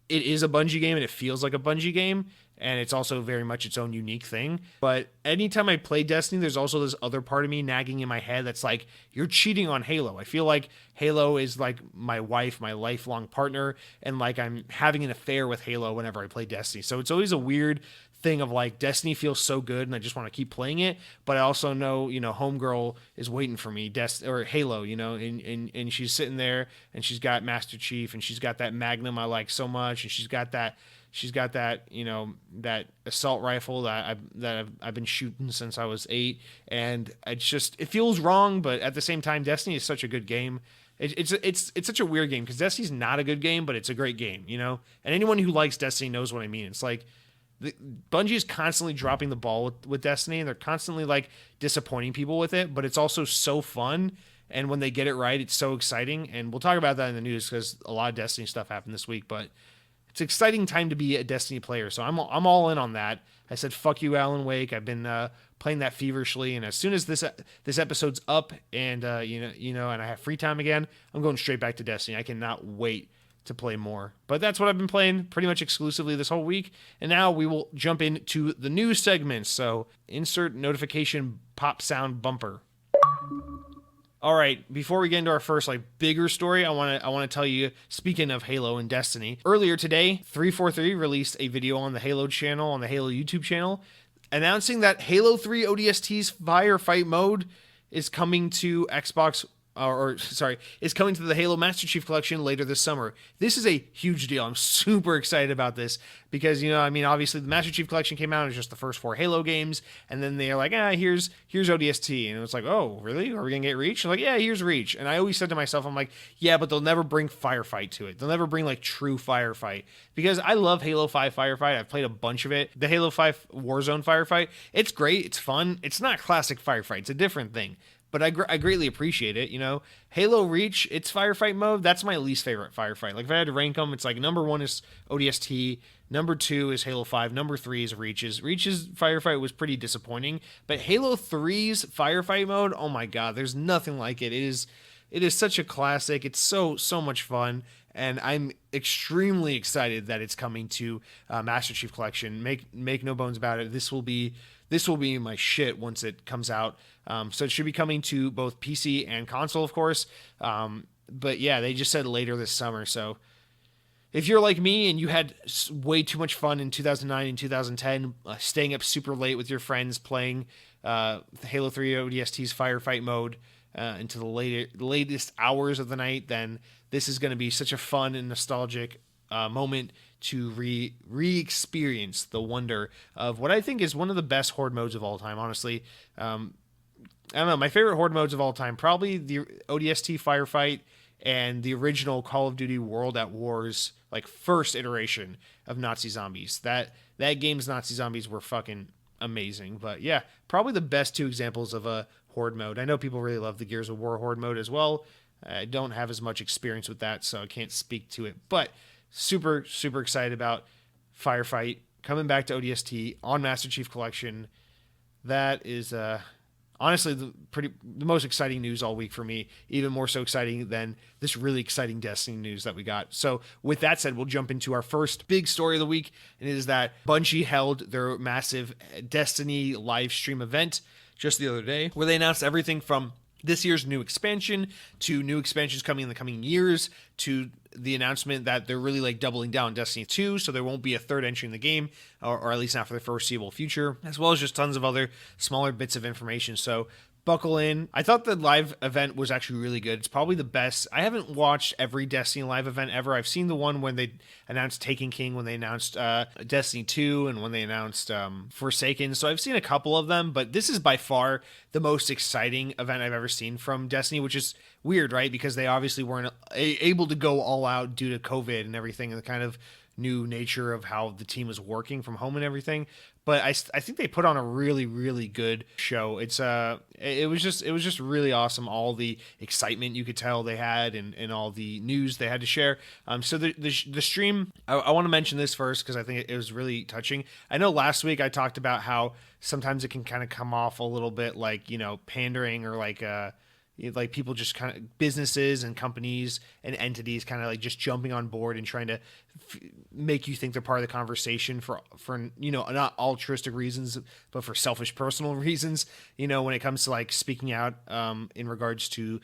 it is a Bungie game and it feels like a Bungie game, and it's also very much its own unique thing. But anytime I play Destiny, there's also this other part of me nagging in my head that's like, you're cheating on Halo. I feel like Halo is like my wife, my lifelong partner, and like I'm having an affair with Halo whenever I play Destiny. So it's always a weird thing of like Destiny feels so good and I just want to keep playing it, but I also know, Homegirl is waiting for me, or Halo, and she's sitting there and she's got Master Chief and she's got that Magnum I like so much, and she's got that that assault rifle that I've been shooting since I was 8, and it feels wrong, but at the same time, Destiny is such a good game. It's such a weird game because Destiny's not a good game, but it's a great game, And anyone who likes Destiny knows what I mean. It's like Bungie is constantly dropping the ball with Destiny, and they're constantly like disappointing people with it, but it's also so fun. And when they get it right, it's so exciting. And we'll talk about that in the news because a lot of Destiny stuff happened this week, but it's an exciting time to be a Destiny player, so I'm all in on that. I said, fuck you, Alan Wake. I've been playing that feverishly, and as soon as this episode's up and and I have free time again, I'm going straight back to Destiny. I cannot wait to play more. But that's what I've been playing pretty much exclusively this whole week, and now we will jump into the news segments. So insert notification pop sound bumper. All right, before we get into our first bigger story, I want to tell you, speaking of Halo and Destiny, earlier today, 343 released a video on the Halo channel, on the Halo YouTube channel, announcing that Halo 3 ODST's Firefight mode is coming to Xbox is coming to the Halo Master Chief Collection later this summer. This is a huge deal. I'm super excited about this because, obviously the Master Chief Collection came out as just the first 4 Halo games, and then they're like, here's ODST. And it was like, oh, really? Are we going to get Reach? And like, yeah, here's Reach. And I always said to myself, I'm like, yeah, but they'll never bring Firefight to it. They'll never bring true Firefight, because I love Halo 5 Firefight. I've played a bunch of it. The Halo 5 Warzone Firefight, it's great. It's fun. It's not classic Firefight. It's a different thing. But I greatly appreciate it, Halo Reach, its Firefight mode, that's my least favorite Firefight. Like, if I had to rank them, it's number 1 is ODST, number 2 is Halo 5, number 3 is Reach's. Reach's Firefight was pretty disappointing, but Halo 3's Firefight mode, oh my god, there's nothing like it. It is such a classic. It's so much fun, and I'm extremely excited that it's coming to Master Chief Collection. Make no bones about it. This will be my shit once it comes out. So it should be coming to both PC and console, of course. But yeah, they just said later this summer. So if you're like me and you had way too much fun in 2009 and 2010, staying up super late with your friends playing Halo 3 ODST's Firefight mode into the latest hours of the night, then this is going to be such a fun and nostalgic moment to re-experience the wonder of what I think is one of the best horde modes of all time, honestly. I don't know, my favorite horde modes of all time, probably the ODST Firefight and the original Call of Duty World at War's first iteration of Nazi Zombies. That game's Nazi Zombies were fucking amazing. But yeah, probably the best 2 examples of a horde mode. I know people really love the Gears of War horde mode as well. I don't have as much experience with that, so I can't speak to it. But super excited about Firefight coming back to ODST on Master Chief Collection. That is honestly the most exciting news all week for me, even more so exciting than this really exciting Destiny news that we got. So with that said, we'll jump into our first big story of the week, and it is that Bungie held their massive Destiny live stream event just the other day, where they announced everything from this year's new expansion to new expansions coming in the coming years, to the announcement that they're really doubling down on Destiny 2, so there won't be a third entry in the game, or at least not for the foreseeable future, as well as just tons of other smaller bits of information. So buckle in. I thought the live event was actually really good. It's probably the best. I haven't watched every Destiny live event ever. I've seen the one when they announced Taken King, when they announced Destiny 2, and when they announced Forsaken. So I've seen a couple of them, but this is by far the most exciting event I've ever seen from Destiny, which is weird, right? Because they obviously weren't able to go all out due to COVID and everything, and the kind of new nature of how the team was working from home and everything. But I think they put on a really good show. It was just really awesome. All the excitement you could tell they had, and all the news they had to share. So the stream, I want to mention this first because I think it was really touching. I know last week I talked about how sometimes it can kind of come off a little bit pandering, or people just kind of, businesses and companies and entities kind of just jumping on board and trying to make you think they're part of the conversation for not altruistic reasons, but for selfish personal reasons, when it comes to speaking out in regards to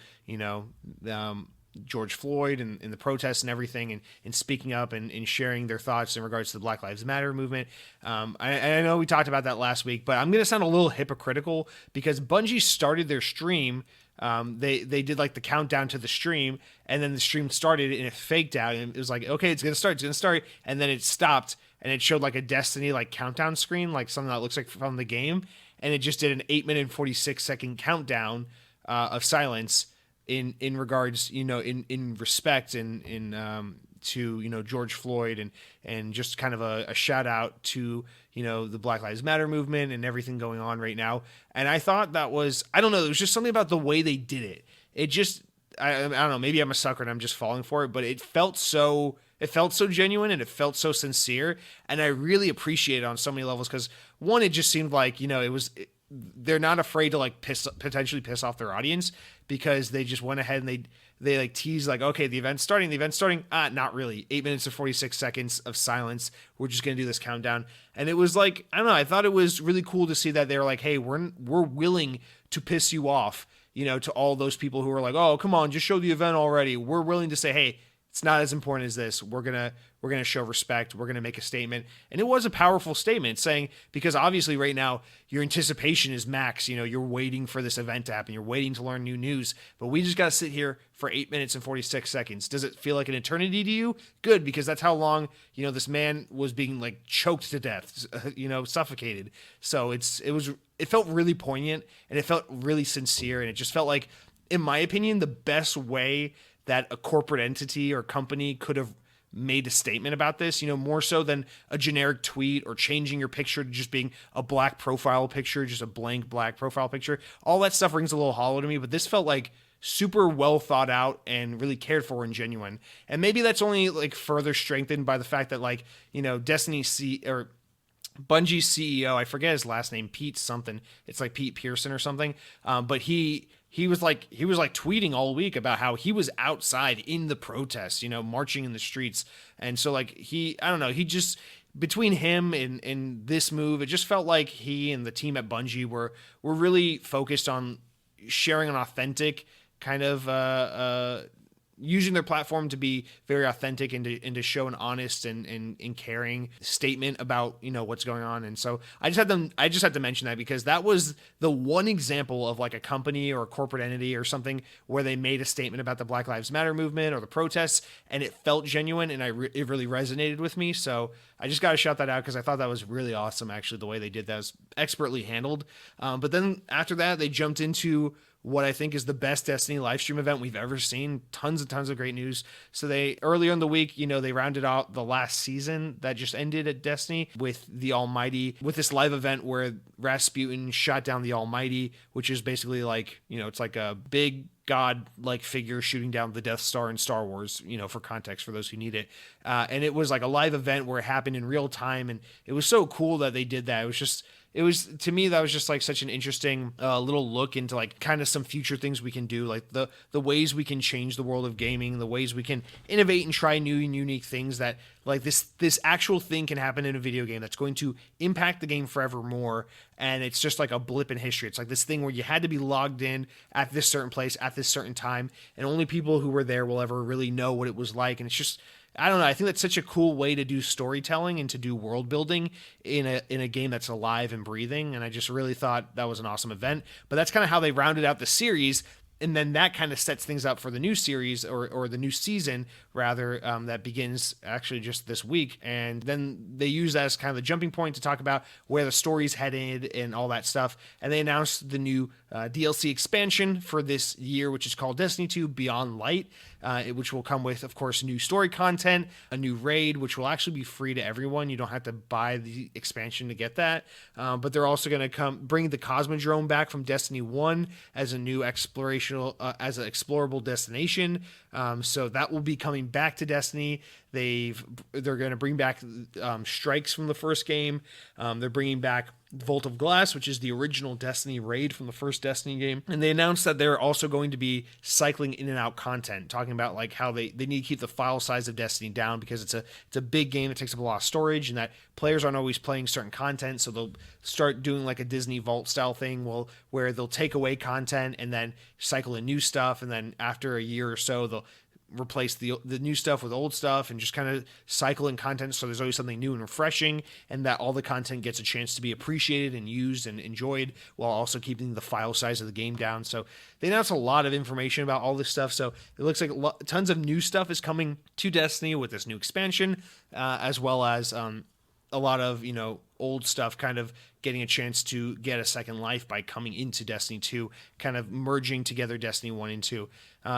George Floyd and the protests and everything, and speaking up and sharing their thoughts in regards to the Black Lives Matter movement. I know we talked about that last week, but I'm going to sound a little hypocritical because Bungie started their stream. They did like the countdown to the stream, and then the stream started and it faked out, and it was like, okay, it's gonna start, and then it stopped, and it showed like a Destiny like countdown screen, like something that looks like from the game, and it just did an 8-minute and 46-second countdown of silence in regards, in respect and in to George Floyd and just kind of a shout out to the Black Lives Matter movement and everything going on right now. And I thought that was, I don't know, there was just something about the way they did it. It just, I don't know, maybe I'm a sucker and I'm just falling for it, but it felt so genuine and it felt so sincere, and I really appreciate it on so many levels because one, it just seemed like they're not afraid to like potentially piss off their audience because they just went ahead and they like tease like, okay, the event's starting. Not really. 8 minutes and 46 seconds of silence. We're just going to do this countdown. And it was like, I don't know, I thought it was really cool to see that they were like, hey, we're willing to piss you off, to all those people who are like, oh, come on, just show the event already. We're willing to say, hey, it's not as important as this. We're gonna show respect. We're gonna make a statement, and it was a powerful statement saying, because obviously right now your anticipation is max. You're waiting for this event to happen. You're waiting to learn new news, but we just gotta sit here for 8 minutes and 46 seconds. Does it feel like an eternity to you? Good, because that's how long this man was being like choked to death, suffocated. So it felt really poignant and it felt really sincere, and it just felt like, in my opinion, the best way that a corporate entity or company could have made a statement about this, more so than a generic tweet or changing your picture to just being a black profile picture, just a blank black profile picture. All that stuff rings a little hollow to me, but this felt like super well thought out and really cared for and genuine. And maybe that's only like further strengthened by the fact that Destiny or Bungie's CEO, I forget his last name, Pete something. It's like Pete Pearson or something. But he was tweeting all week about how he was outside in the protests, marching in the streets. And so I don't know, he just, between him and this move, it just felt like he and the team at Bungie were really focused on sharing an authentic kind of using their platform to be very authentic and to show an honest and caring statement about what's going on. And so I just had to mention that because that was the one example of like a company or a corporate entity or something where they made a statement about the Black Lives Matter movement or the protests, and it felt genuine, and it really resonated with me. So I just got to shout that out because I thought that was really awesome. Actually, the way they did that was expertly handled. But then after that, they jumped into what I think is the best Destiny live stream event we've ever seen. Tons and tons of great news. So earlier in the week, they rounded out the last season that just ended at Destiny with this live event where Rasputin shot down the Almighty, which is basically like, it's like a big god-like figure shooting down the Death Star in Star Wars, for context for those who need it. And it was like a live event where it happened in real time. And it was so cool that they did that. To me, that was just like such an interesting little look into like kind of some future things we can do, like the ways we can change the world of gaming, the ways we can innovate and try new and unique things that like this actual thing can happen in a video game that's going to impact the game forevermore. And it's just like a blip in history. It's like this thing where you had to be logged in at this certain place at this certain time, and only people who were there will ever really know what it was like. And it's just, I don't know. I think that's such a cool way to do storytelling and to do world building in a game that's alive and breathing. And I just really thought that was an awesome event. But that's kind of how they rounded out the series. And then that kind of sets things up for the new series or the new season, rather, that begins actually just this week. And then they use that as kind of the jumping point to talk about where the story's headed and all that stuff. And they announced the new DLC expansion for this year, which is called Destiny 2 Beyond Light, which will come with, of course, new story content, a new raid, which will actually be free to everyone. You don't have to buy the expansion to get that. But they're also going to bring the Cosmodrome back from Destiny 1 as a new as an explorable destination. So that will be coming back to Destiny. They're going to bring back strikes from the first game. They're bringing back Vault of Glass, which is the original Destiny raid from the first Destiny game. And they announced that they're also going to be cycling in and out content, talking about like how they need to keep the file size of Destiny down because it's a big game that takes up a lot of storage, and that players aren't always playing certain content. So they'll start doing like a Disney Vault style thing where they'll take away content and then cycle in new stuff. And then after a year or so, they'll replace the new stuff with old stuff and just kind of cycle in content so there's always something new and refreshing, and that all the content gets a chance to be appreciated and used and enjoyed while also keeping the file size of the game down. So they announced a lot of information about all this stuff, so it looks like tons of new stuff is coming to Destiny with this new expansion, as well as a lot of, old stuff kind of getting a chance to get a second life by coming into Destiny 2, kind of merging together Destiny 1 and 2.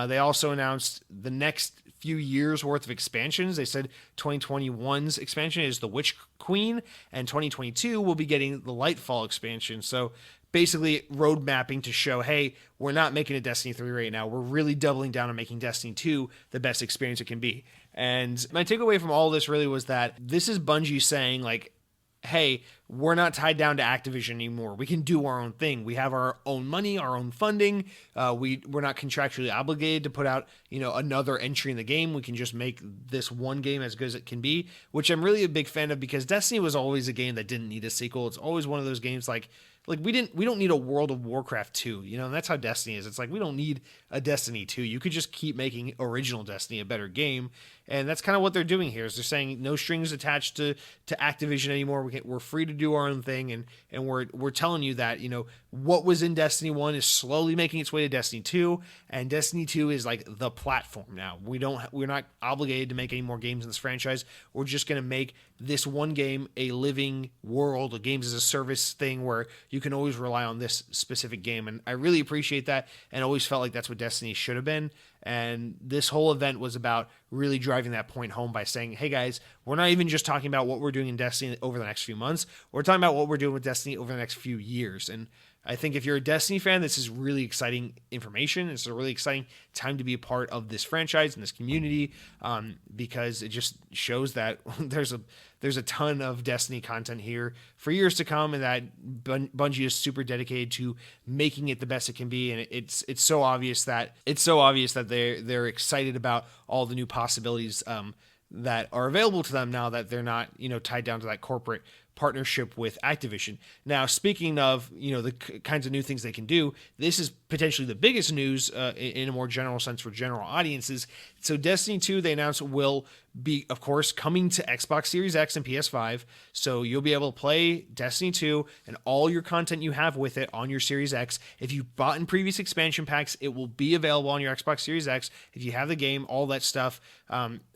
They also announced the next few years worth of expansions. They said 2021's expansion is the Witch Queen, and 2022 will be getting the Lightfall expansion. So basically road mapping to show, hey, we're not making a Destiny 3 right now. We're really doubling down on making Destiny 2 the best experience it can be. And my takeaway from all this really was that this is Bungie saying, like, hey, we're not tied down to Activision anymore. We can do our own thing. We have our own money, our own funding. We're not contractually obligated to put out, another entry in the game. We can just make this one game as good as it can be, which I'm really a big fan of, because Destiny was always a game that didn't need a sequel. It's always one of those games like we don't need a World of Warcraft 2, and that's how Destiny is. It's like, we don't need a Destiny 2. You could just keep making original Destiny a better game. And that's kind of what they're doing here, is they're saying no strings attached to Activision anymore. We're free to do our own thing, and we're telling you that, what was in Destiny 1 is slowly making its way to Destiny 2, and Destiny 2 is like the platform now. We're not obligated to make any more games in this franchise. We're just going to make this one game a living world, a games as a service thing where you can always rely on this specific game. And I really appreciate that, and always felt like that's what Destiny should have been. And this whole event was about really driving that point home by saying, hey guys, we're not even just talking about what we're doing in Destiny over the next few months. We're talking about what we're doing with Destiny over the next few years. And I think if you're a Destiny fan, this is really exciting information. It's a really exciting time to be a part of this franchise and this community, because it just shows that there's a ton of Destiny content here for years to come, and that Bungie is super dedicated to making it the best it can be. And it's so obvious that they're excited about all the new possibilities that are available to them now that they're not tied down to that corporate partnership with Activision. Now, speaking of the kinds of new things they can do, this is potentially the biggest news in a more general sense for general audiences. So Destiny 2, they announced, will be, of course, coming to Xbox Series X and PS5. So you'll be able to play Destiny 2 and all your content you have with it on your Series X. If you bought in previous expansion packs, it will be available on your Xbox Series X. If you have the game, all that stuff,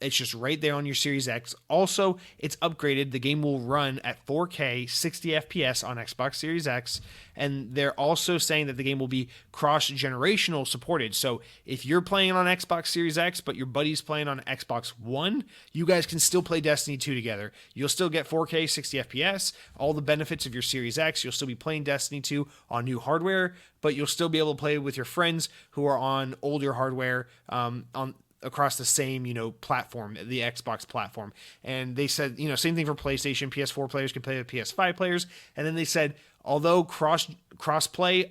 it's just right there on your Series X. Also, it's upgraded. The game will run at 4K 60 FPS on Xbox Series X. And they're also saying that the game will be cross-generational supported. So if you're playing on Xbox Series X, but your buddy's playing on Xbox One, you guys can still play Destiny 2 together. You'll still get 4K 60 FPS, all the benefits of your Series X. You'll still be playing Destiny 2 on new hardware, but you'll still be able to play with your friends who are on older hardware, across the same, platform, the Xbox platform. And they said, same thing for PlayStation. PS4 players can play with PS5 players. And then they said, although cross-play,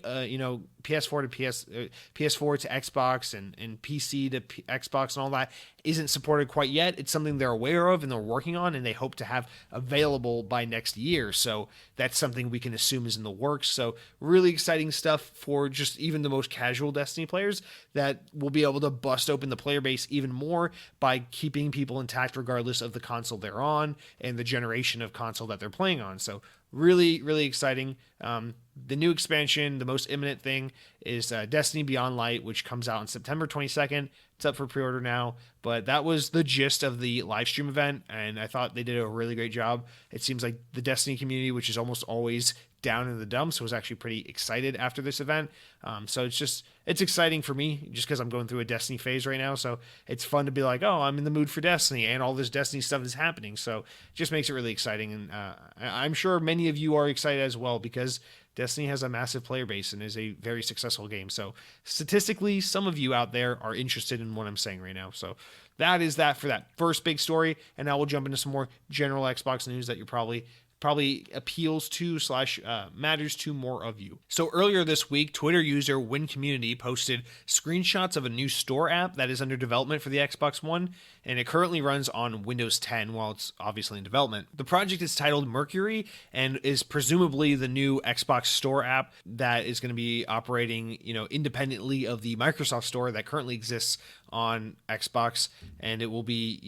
PS4 to PS4 to Xbox and PC to Xbox and all that isn't supported quite yet. It's something they're aware of and they're working on, and they hope to have available by next year. So that's something we can assume is in the works. So really exciting stuff for just even the most casual Destiny players that will be able to bust open the player base even more by keeping people intact regardless of the console they're on and the generation of console that they're playing on. So really, really exciting. The new expansion, the most imminent thing, is Destiny Beyond Light, which comes out on September 22nd. It's up for pre-order now, but that was the gist of the live stream event, and I thought they did a really great job. It seems like the Destiny community, which is almost always down in the dumps, was actually pretty excited after this event. So it's exciting for me just because I'm going through a Destiny phase right now. So it's fun to be like, oh, I'm in the mood for Destiny, and all this Destiny stuff is happening. So it just makes it really exciting. And I'm sure many of you are excited as well, because Destiny has a massive player base and is a very successful game. So statistically, some of you out there are interested in what I'm saying right now. So that is that for that first big story. And now we'll jump into some more general Xbox news that you're probably probably appeals to slash matters to more of you. So earlier this week, Twitter user WinCommunity posted screenshots of a new store app that is under development for the Xbox One, and it currently runs on Windows 10 while it's obviously in development. The project is titled Mercury and is presumably the new Xbox Store app that is going to be operating, independently of the Microsoft Store that currently exists on Xbox, and it will be,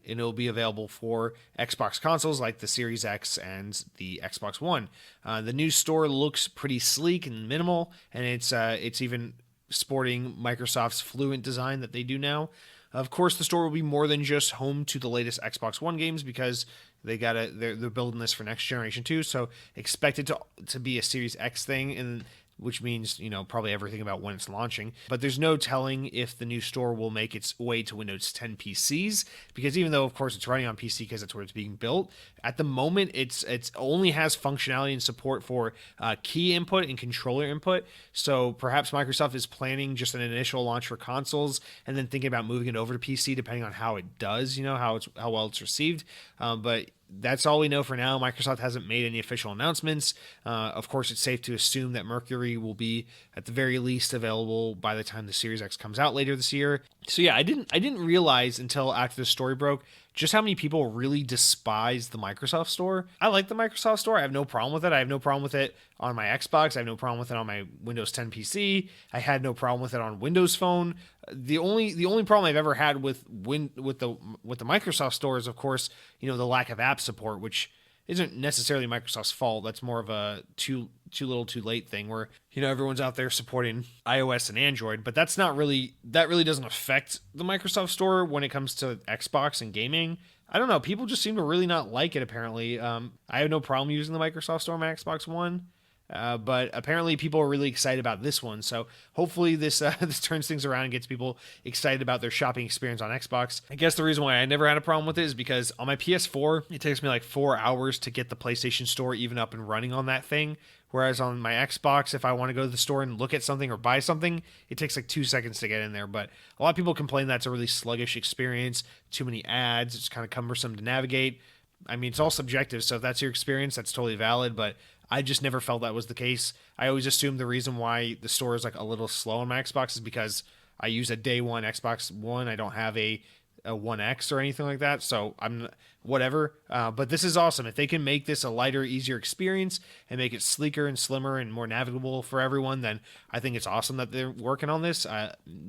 and it'll be available for Xbox consoles like the Series X and the Xbox One. The new store looks pretty sleek and minimal, and it's even sporting Microsoft's Fluent design that they do now. Of course, the store will be more than just home to the latest Xbox One games because they're building this for next generation too. So expect it to be a Series X thing, and which means, probably everything about when it's launching. But there's no telling if the new store will make its way to Windows 10 PCs, because even though, of course, it's running on PC because that's where it's being built, at the moment, it's only has functionality and support for key input and controller input. So perhaps Microsoft is planning just an initial launch for consoles and then thinking about moving it over to PC, depending on how it does, how well it's received. But that's all we know for now. Microsoft hasn't made any official announcements. Of course, it's safe to assume that Mercury will be at the very least available by the time the Series X comes out later this year. So yeah, I didn't realize until after the story broke just how many people really despise the Microsoft Store. I like the Microsoft Store. I have no problem with it. I have no problem with it on my Xbox. I have no problem with it on my Windows 10 PC. I had no problem with it on Windows Phone. The only problem I've ever had with the Microsoft Store is, of course, the lack of app support, which isn't necessarily Microsoft's fault. That's more of a too little too late thing where, everyone's out there supporting iOS and Android, but that really doesn't affect the Microsoft Store when it comes to Xbox and gaming. I don't know. People just seem to really not like it, apparently. I have no problem using the Microsoft Store on my Xbox One. But apparently people are really excited about this one. So hopefully this turns things around and gets people excited about their shopping experience on Xbox. I guess the reason why I never had a problem with it is because on my PS4, it takes me like 4 hours to get the PlayStation Store even up and running on that thing. Whereas on my Xbox, if I want to go to the store and look at something or buy something, it takes like 2 seconds to get in there. But a lot of people complain that's a really sluggish experience, too many ads, it's kind of cumbersome to navigate. I mean, it's all subjective, so if that's your experience, that's totally valid, but I just never felt that was the case. I always assumed the reason why the store is like a little slow on my Xbox is because I use a day one Xbox One. I don't have a One X or anything like that, so I'm whatever. But this is awesome. If they can make this a lighter, easier experience and make it sleeker and slimmer and more navigable for everyone, then I think it's awesome that they're working on this.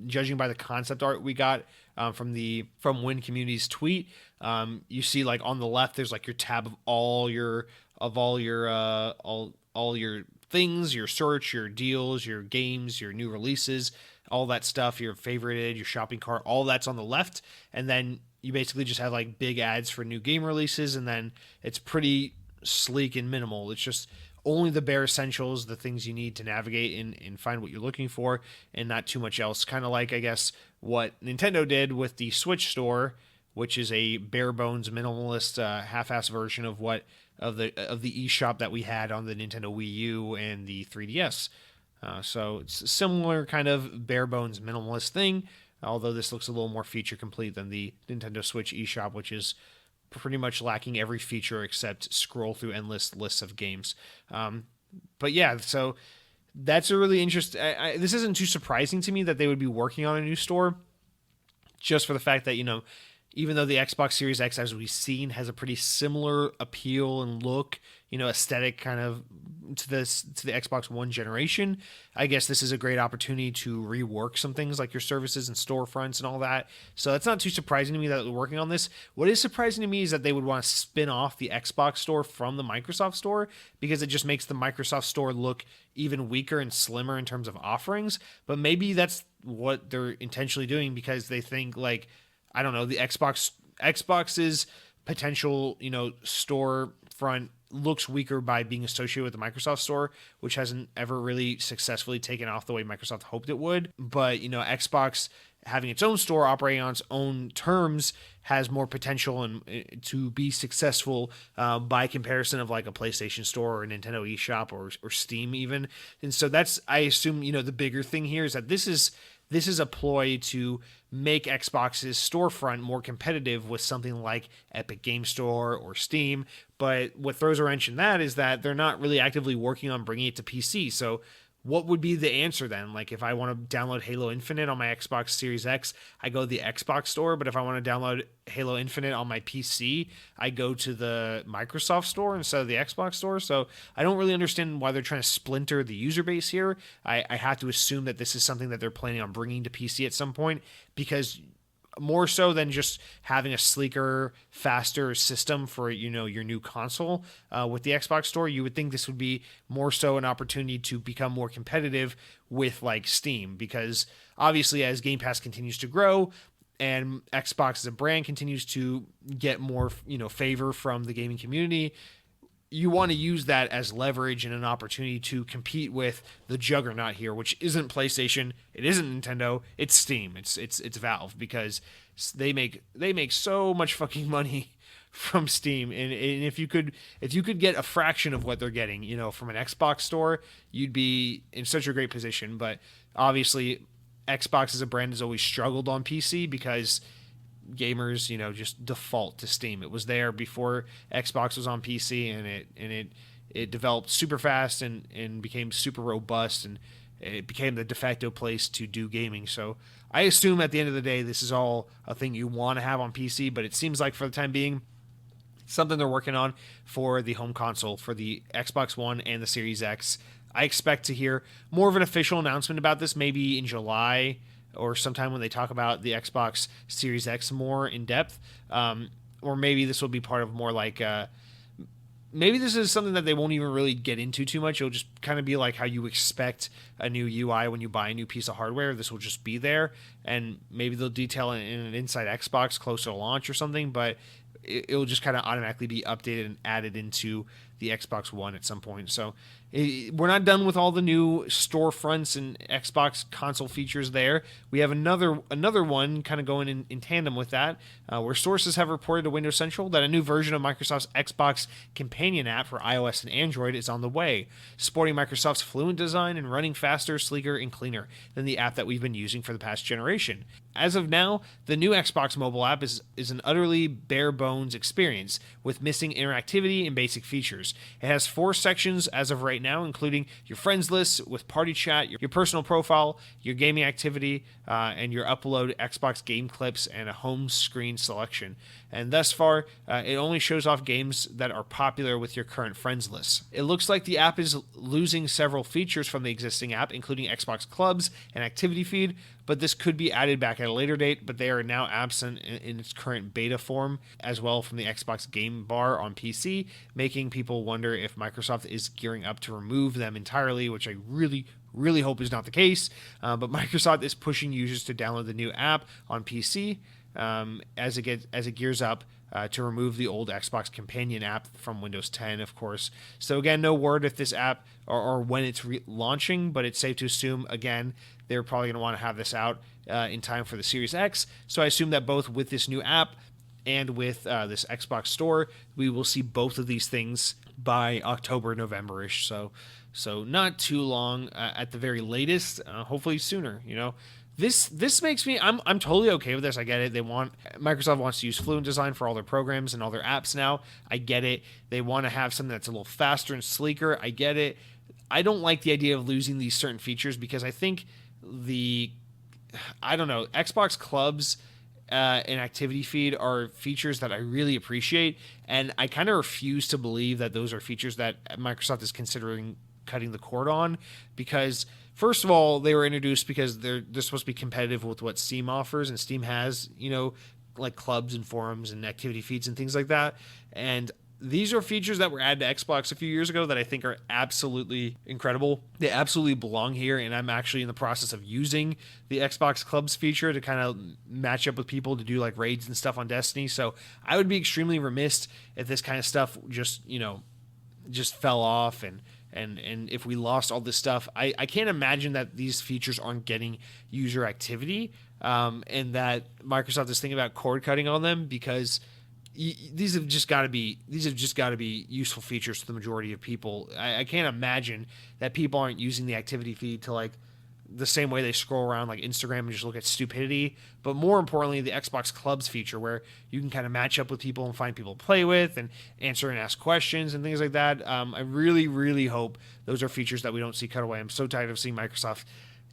Judging by the concept art we got from WinCommunity's tweet, you see like on the left there's like your tab of all your things, your search, your deals, your games, your new releases, all that stuff, your favorited, your shopping cart, all that's on the left. And then you basically just have like big ads for new game releases, and then it's pretty sleek and minimal. It's just only the bare essentials, the things you need to navigate and find what you're looking for, and not too much else. Kind of like, I guess, what Nintendo did with the Switch Store, which is a bare bones minimalist half-ass version of the eShop that we had on the Nintendo Wii U and the 3DS. So it's a similar kind of bare bones minimalist thing, although this looks a little more feature complete than the Nintendo Switch eShop, which is pretty much lacking every feature except scroll through endless lists of games. But yeah, so that's a really interesting. This isn't too surprising to me that they would be working on a new store, just for the fact that, even though the Xbox Series X, as we've seen, has a pretty similar appeal and look, aesthetic kind of to the Xbox One generation, I guess this is a great opportunity to rework some things like your services and storefronts and all that. So it's not too surprising to me that they're working on this. What is surprising to me is that they would want to spin off the Xbox Store from the Microsoft Store, because it just makes the Microsoft Store look even weaker and slimmer in terms of offerings. But maybe that's what they're intentionally doing because they think, like, I don't know, the Xbox's potential, store front looks weaker by being associated with the Microsoft Store, which hasn't ever really successfully taken off the way Microsoft hoped it would. But, Xbox having its own store operating on its own terms has more potential and to be successful by comparison of like a PlayStation Store or a Nintendo eShop or Steam even. And so that's, I assume, the bigger thing here is that this is this is a ploy to make Xbox's storefront more competitive with something like Epic Game Store or Steam. But what throws a wrench in that is that they're not really actively working on bringing it to PC. So what would be the answer then? Like if I want to download Halo Infinite on my Xbox Series X, I go to the Xbox store. But if I want to download Halo Infinite on my PC, I go to the Microsoft store instead of the Xbox store. So I don't really understand why they're trying to splinter the user base here. I have to assume that this is something that they're planning on bringing to PC at some point, because more so than just having a sleeker, faster system for, your new console with the Xbox store, you would think this would be more so an opportunity to become more competitive with like Steam, because obviously as Game Pass continues to grow and Xbox as a brand continues to get more, favor from the gaming community, you want to use that as leverage and an opportunity to compete with the juggernaut here, which isn't PlayStation, it isn't Nintendo, it's Steam, it's Valve, because they make so much fucking money from Steam, and if you could get a fraction of what they're getting, from an Xbox store, you'd be in such a great position. But obviously, Xbox as a brand has always struggled on PC because gamers, just default to Steam. It was there before Xbox was on PC, and it developed super fast and became super robust, and it became the de facto place to do gaming. So I assume at the end of the day, this is all a thing you want to have on PC, but it seems like for the time being, something they're working on for the home console, for the Xbox One and the Series X. I expect to hear more of an official announcement about this maybe in July, or sometime when they talk about the Xbox Series X more in depth. Or maybe this will be part of more like, maybe this is something that they won't even really get into too much. It'll just kind of be like how you expect a new UI when you buy a new piece of hardware. This will just be there, and maybe they'll detail it in an Inside Xbox closer to launch or something, but it'll just kind of automatically be updated and added into the Xbox One at some point. So we're not done with all the new storefronts and Xbox console features there. We have another one kind of going in tandem with that, where sources have reported to Windows Central that a new version of Microsoft's Xbox Companion app for iOS and Android is on the way, sporting Microsoft's fluent design and running faster, sleeker, and cleaner than the app that we've been using for the past generation. As of now, the new Xbox mobile app is an utterly bare bones experience with missing interactivity and basic features. It has 4 sections as of right now, including your friends list with party chat, your personal profile, your gaming activity, and your upload Xbox game clips, and a home screen selection. And thus far, it only shows off games that are popular with your current friends list. It looks like the app is losing several features from the existing app, including Xbox Clubs and Activity Feed, but this could be added back at a later date, but they are now absent in its current beta form, as well from the Xbox Game Bar on PC, making people wonder if Microsoft is gearing up to remove them entirely, which I really hope is not the case. But Microsoft is pushing users to download the new app on PC as it gears up to remove the old Xbox Companion app from Windows 10, of course. So again, no word if this app or when it's launching, but it's safe to assume, again, they're probably going to want to have this out in time for the Series X. So I assume that both with this new app and with this Xbox Store, we will see both of these things by October, November-ish. So not too long at the very latest. Hopefully sooner. This makes me, I'm totally okay with this. I get it. Microsoft wants to use Fluent Design for all their programs and all their apps now. I get it. They want to have something that's a little faster and sleeker. I get it. I don't like the idea of losing these certain features, because I think Xbox Clubs and Activity Feed are features that I really appreciate, and I kind of refuse to believe that those are features that Microsoft is considering cutting the cord on, because first of all, they were introduced because they're supposed to be competitive with what Steam offers, and Steam has, like clubs and forums and activity feeds and things like that. And these are features that were added to Xbox a few years ago that I think are absolutely incredible. They absolutely belong here, and I'm actually in the process of using the Xbox Clubs feature to kind of match up with people to do like raids and stuff on Destiny. So I would be extremely remiss if this kind of stuff just fell off, and if we lost all this stuff. I can't imagine that these features aren't getting user activity, and that Microsoft is thinking about cord cutting on them, because these have just got to be useful features to the majority of people. I can't imagine that people aren't using the activity feed to like the same way they scroll around like Instagram and just look at stupidity. But more importantly, the Xbox Clubs feature where you can kind of match up with people and find people to play with and answer and ask questions and things like that. I really, really hope those are features that we don't see cut away. I'm so tired of seeing Microsoft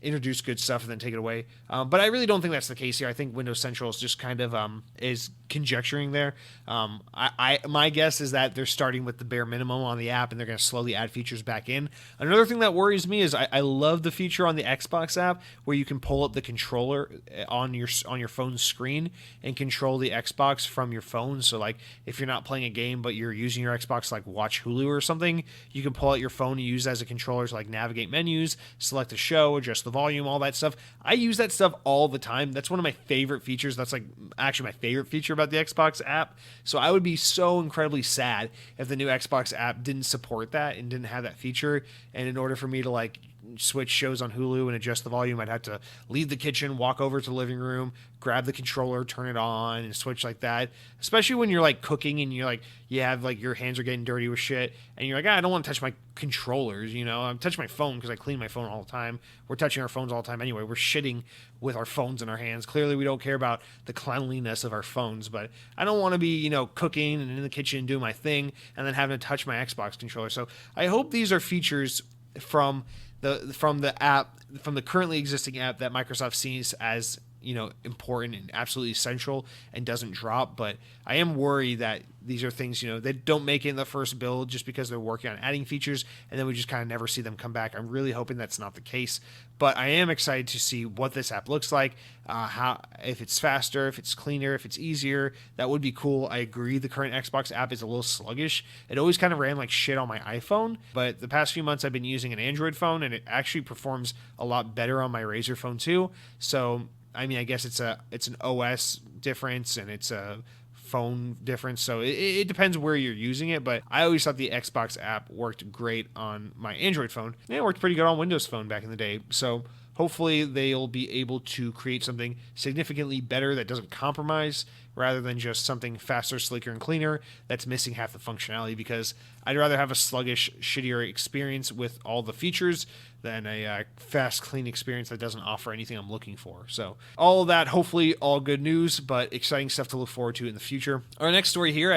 introduce good stuff and then take it away. But I really don't think that's the case here. I think Windows Central is just kind of is conjecturing there. My guess is that they're starting with the bare minimum on the app and they're going to slowly add features back in. Another thing that worries me is I love the feature on the Xbox app where you can pull up the controller on your phone's screen and control the Xbox from your phone. So like if you're not playing a game but you're using your Xbox to like watch Hulu or something, you can pull out your phone and use it as a controller to like navigate menus, select a show, adjust the volume, all that stuff. I use that stuff all the time. That's one of my favorite features. That's like actually my favorite feature about the Xbox app. So I would be so incredibly sad if the new Xbox app didn't support that and didn't have that feature. And in order for me to like switch shows on Hulu and adjust the volume, I'd have to leave the kitchen, walk over to the living room, grab the controller, turn it on, and switch like that. Especially when you're like cooking and you're like, you have like your hands are getting dirty with shit, and you're like, I don't want to touch my controllers, you know. I'm touching my phone because I clean my phone all the time. We're touching our phones all the time anyway. We're shitting with our phones in our hands. Clearly, we don't care about the cleanliness of our phones, but I don't want to be, you know, cooking and in the kitchen doing my thing and then having to touch my Xbox controller. So I hope these are features from the app, from the currently existing app that Microsoft sees as, you know, important and absolutely essential and doesn't drop. But I am worried that these are things, you know, they don't make it in the first build just because they're working on adding features and then we just kind of never see them come back. I'm really hoping that's not the case, but I am excited to see what this app looks like, how, if it's faster, if it's cleaner, if it's easier. That would be cool. I agree the current Xbox app is a little sluggish. It always kind of ran like shit on my iPhone, but the past few months I've been using an Android phone and it actually performs a lot better on my Razer phone too. So I mean, I guess it's an OS difference and it's a phone difference, so it depends where you're using it. But I always thought the Xbox app worked great on my Android phone. And it worked pretty good on Windows Phone back in the day. So hopefully they'll be able to create something significantly better that doesn't compromise, rather than just something faster, slicker, and cleaner that's missing half the functionality, because I'd rather have a sluggish, shittier experience with all the features than a fast, clean experience that doesn't offer anything I'm looking for. So all of that, hopefully all good news, but exciting stuff to look forward to in the future. Our next story here,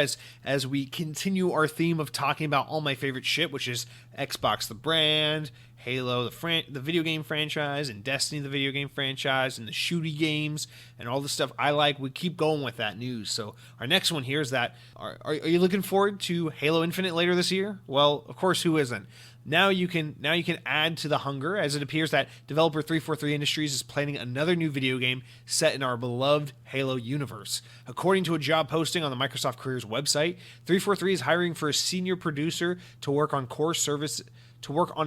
as we continue our theme of talking about all my favorite shit, which is Xbox the brand, Halo the video game franchise, and Destiny the video game franchise, and the shooty games, and all the stuff I like. We keep going with that news. So our next one here is that, are you looking forward to Halo Infinite later this year? Well, of course, who isn't? Now you can add to the hunger, as it appears that developer 343 Industries is planning another new video game set in our beloved Halo universe. According to a job posting on the Microsoft Careers website, 343 is hiring for a senior producer to work on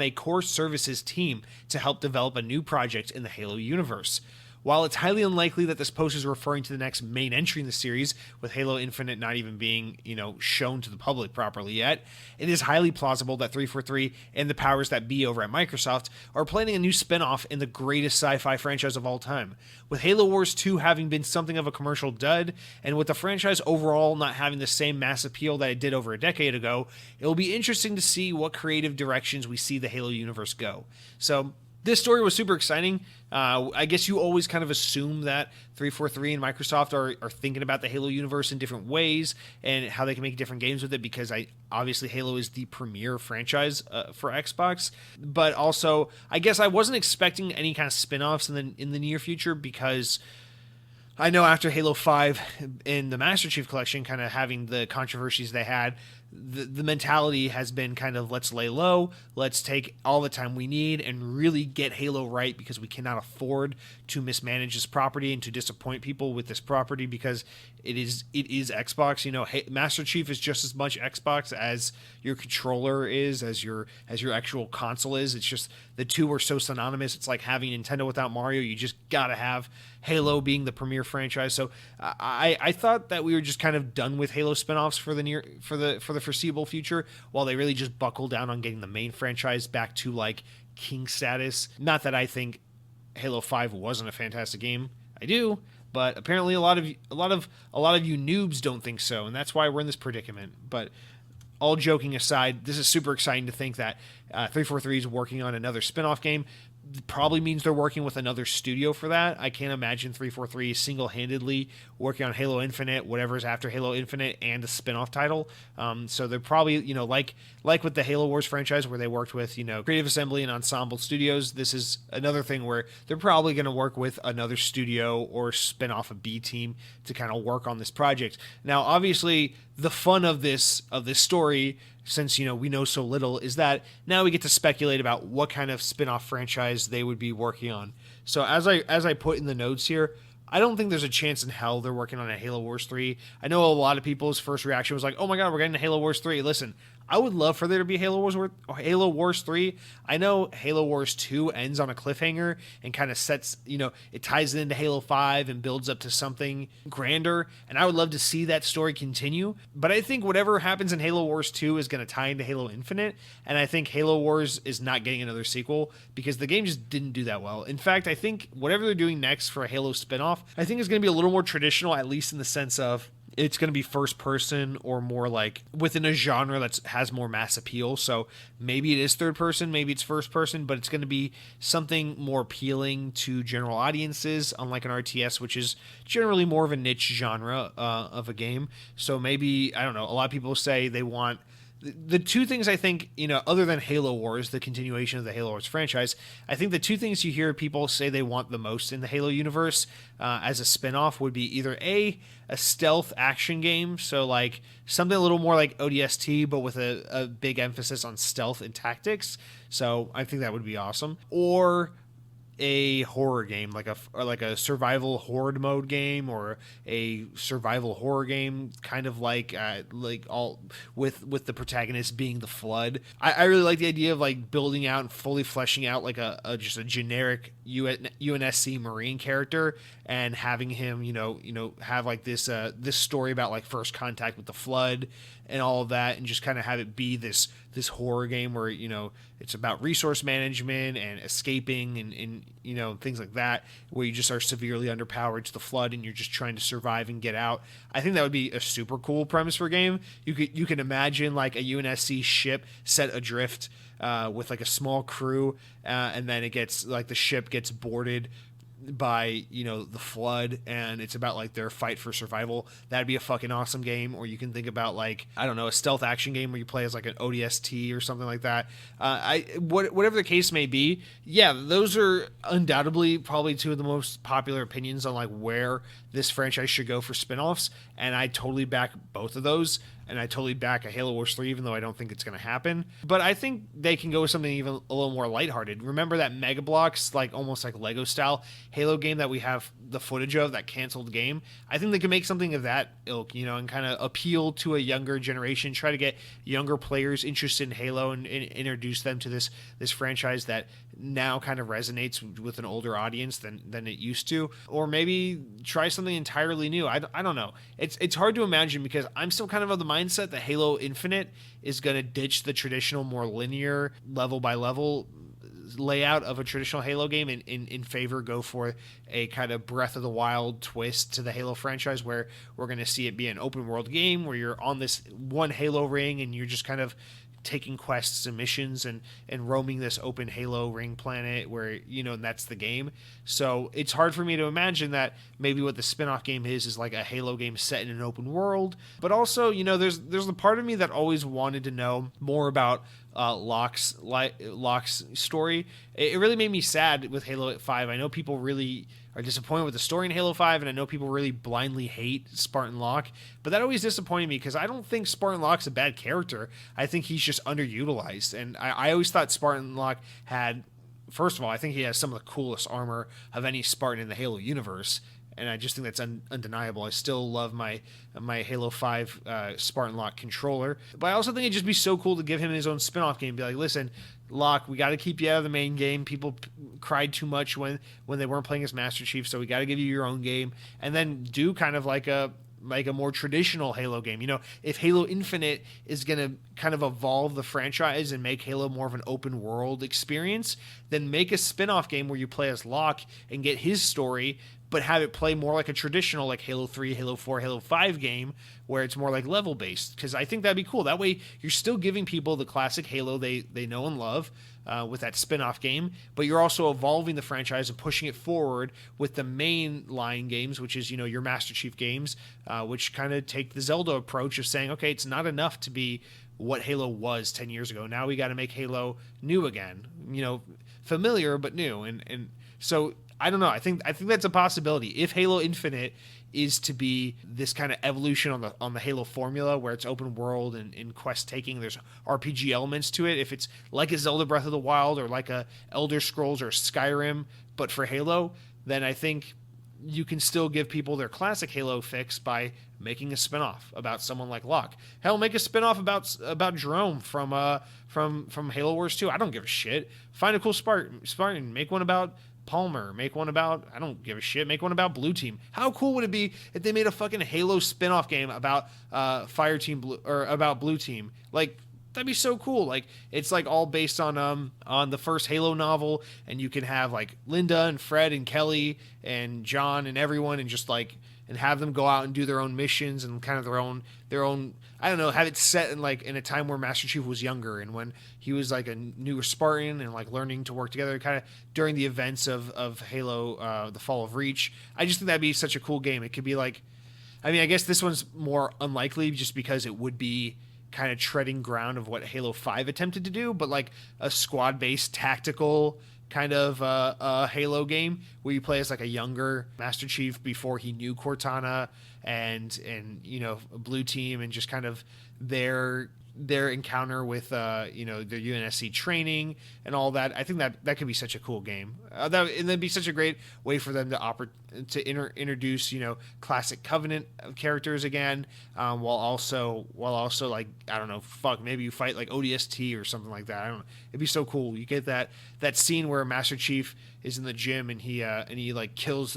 a core services team to help develop a new project in the Halo universe. While it's highly unlikely that this post is referring to the next main entry in the series, with Halo Infinite not even being, shown to the public properly yet, it is highly plausible that 343 and the powers that be over at Microsoft are planning a new spin-off in the greatest sci-fi franchise of all time. With Halo Wars 2 having been something of a commercial dud, and with the franchise overall not having the same mass appeal that it did over a decade ago, it will be interesting to see what creative directions we see the Halo universe go. So this story was super exciting. I guess you always kind of assume that 343 and Microsoft are thinking about the Halo universe in different ways and how they can make different games with it, because obviously Halo is the premier franchise for Xbox. But also, I guess I wasn't expecting any kind of spin-offs in the near future, because I know after Halo 5 in the Master Chief Collection kind of having the controversies they had, the mentality has been kind of, let's lay low, let's take all the time we need and really get Halo right, because we cannot afford to mismanage this property and to disappoint people with this property, because it is Xbox. Master Chief is just as much Xbox as your controller is, as your actual console is. It's just the two are so synonymous. It's like having Nintendo without Mario. You just gotta have Halo being the premier franchise. So I thought that we were just kind of done with Halo spinoffs for the foreseeable future, while they really just buckle down on getting the main franchise back to like king status. Not that I think Halo 5 wasn't a fantastic game. I do, but apparently a lot of you noobs don't think so, and that's why we're in this predicament. But all joking aside, this is super exciting to think that 343 is working on another spin-off game. probably means they're working with another studio for that. I can't imagine 343 single-handedly working on Halo Infinite, whatever's after Halo Infinite, and a spin-off title. So they're probably, like with the Halo Wars franchise where they worked with, Creative Assembly and Ensemble Studios, this is another thing where they're probably going to work with another studio or spin off a B team to kind of work on this project. Now, obviously, the fun of this story, since we know so little, is that now we get to speculate about what kind of spin-off franchise they would be working on. So as I put in the notes here, I don't think there's a chance in hell they're working on a Halo Wars 3. I know a lot of people's first reaction was like, oh my god, we're getting a Halo Wars 3. Listen, I would love for there to be Halo Wars 3. I know Halo Wars 2 ends on a cliffhanger and kind of sets, it ties it into Halo 5 and builds up to something grander, and I would love to see that story continue. But I think whatever happens in Halo Wars 2 is going to tie into Halo Infinite, and I think Halo Wars is not getting another sequel because the game just didn't do that well. In fact, I think whatever they're doing next for a Halo spinoff, I think is going to be a little more traditional, at least in the sense of it's going to be first person or more like within a genre that has more mass appeal. So maybe it is third person, maybe it's first person, but it's going to be something more appealing to general audiences, unlike an RTS, which is generally more of a niche genre of a game. So maybe, I don't know, a lot of people say they want the two things I think, other than Halo Wars, the continuation of the Halo Wars franchise, I think the two things you hear people say they want the most in the Halo universe as a spinoff would be either a stealth action game, so like something a little more like ODST, but with a big emphasis on stealth and tactics. So I think that would be awesome. Or a horror game, like a survival horde mode game, or a survival horror game, kind of like all with the protagonist being the Flood. I really like the idea of like building out and fully fleshing out like just a generic UNSC Marine character and having him have like this story about like first contact with the Flood and all of that, and just kind of have it be this horror game where it's about resource management and escaping and things like that, where you just are severely underpowered to the Flood and you're just trying to survive and get out. I think that would be a super cool premise for a game. You can imagine like a UNSC ship set adrift with like a small crew, and then the ship gets boarded by the Flood, and it's about like their fight for survival. That'd be a fucking awesome game. Or you can think about like, I don't know, a stealth action game where you play as like an ODST or something like that. Whatever the case may be, yeah, those are undoubtedly probably two of the most popular opinions on like where this franchise should go for spinoffs, and I totally back both of those. And I totally back a Halo Wars 3, even though I don't think it's going to happen. But I think they can go with something even a little more lighthearted. Remember that Mega Bloks, like almost like Lego style Halo game that we have the footage of, that canceled game? I think they can make something of that ilk, and kind of appeal to a younger generation, try to get younger players interested in Halo and introduce them to this franchise that now kind of resonates with an older audience than it used to. Or maybe try something entirely new. I don't know. It's hard to imagine because I'm still kind of the mindset that Halo Infinite is going to ditch the traditional, more linear, level by level layout of a traditional Halo game and in favor go for a kind of Breath of the Wild twist to the Halo franchise, where we're going to see it be an open world game where you're on this one Halo ring and you're just kind of taking quests and missions and roaming this open Halo ring planet where, and that's the game. So it's hard for me to imagine that maybe what the spinoff game is like a Halo game set in an open world. But also, there's the part of me that always wanted to know more about Locke's story. It really made me sad with Halo 5. I know people really are disappointed with the story in Halo 5, and I know people really blindly hate Spartan Locke, but that always disappointed me because I don't think Spartan Locke's a bad character. I think he's just underutilized, and I always thought Spartan Locke had, first of all, I think he has some of the coolest armor of any Spartan in the Halo universe, and I just think that's undeniable. I still love my Halo 5 Spartan Locke controller, but I also think it'd just be so cool to give him his own spin-off game. Be like, listen, Locke, we got to keep you out of the main game. People cried too much when they weren't playing as Master Chief, so we got to give you your own game, and then do kind of like a more traditional Halo game. If Halo Infinite is going to kind of evolve the franchise and make Halo more of an open world experience, then make a spin-off game where you play as Locke and get his story, but have it play more like a traditional like Halo 3, Halo 4, Halo 5 game where it's more like level based, because I think that'd be cool. That way you're still giving people the classic Halo they know and love, with that spin-off game, but you're also evolving the franchise and pushing it forward with the main line games, which is, your Master Chief games, which kind of take the Zelda approach of saying, okay, it's not enough to be what Halo was 10 years ago. Now we got to make Halo new again, familiar but new. And so I don't know. I think that's a possibility. If Halo Infinite is to be this kind of evolution on the Halo formula, where it's open world and quest taking, there's RPG elements to it. If it's like a Zelda Breath of the Wild or like a Elder Scrolls or Skyrim, but for Halo, then I think you can still give people their classic Halo fix by making a spinoff about someone like Locke. Hell, make a spinoff about Jerome from Halo Wars 2. I don't give a shit. Find a cool Spartan. Make one about Palmer. Make one about, I don't give a shit. Make one about Blue Team. How cool would it be if they made a fucking Halo spinoff game about Fire Team Blue, or about Blue Team? Like, that'd be so cool. Like, it's like all based on the first Halo novel, and you can have like Linda and Fred and Kelly and John and everyone, and just like, and have them go out and do their own missions and kind of their own I don't know, have it set in a time where Master Chief was younger and when he was like a newer Spartan and like learning to work together, kind of during the events of Halo, the Fall of Reach. I just think that'd be such a cool game. It could be like, I mean, I guess this one's more unlikely just because it would be kind of treading ground of what Halo 5 attempted to do, but like a squad-based tactical kind of Halo game where you play as like a younger Master Chief before he knew Cortana and Blue Team, and just kind of their encounter with their UNSC training and all that. I think that could be such a cool game. That'd be such a great way for them to introduce classic Covenant characters again, while also like, I don't know, maybe you fight like ODST or something like that. I don't know. It'd be so cool. You get that scene where Master Chief is in the gym and he like kills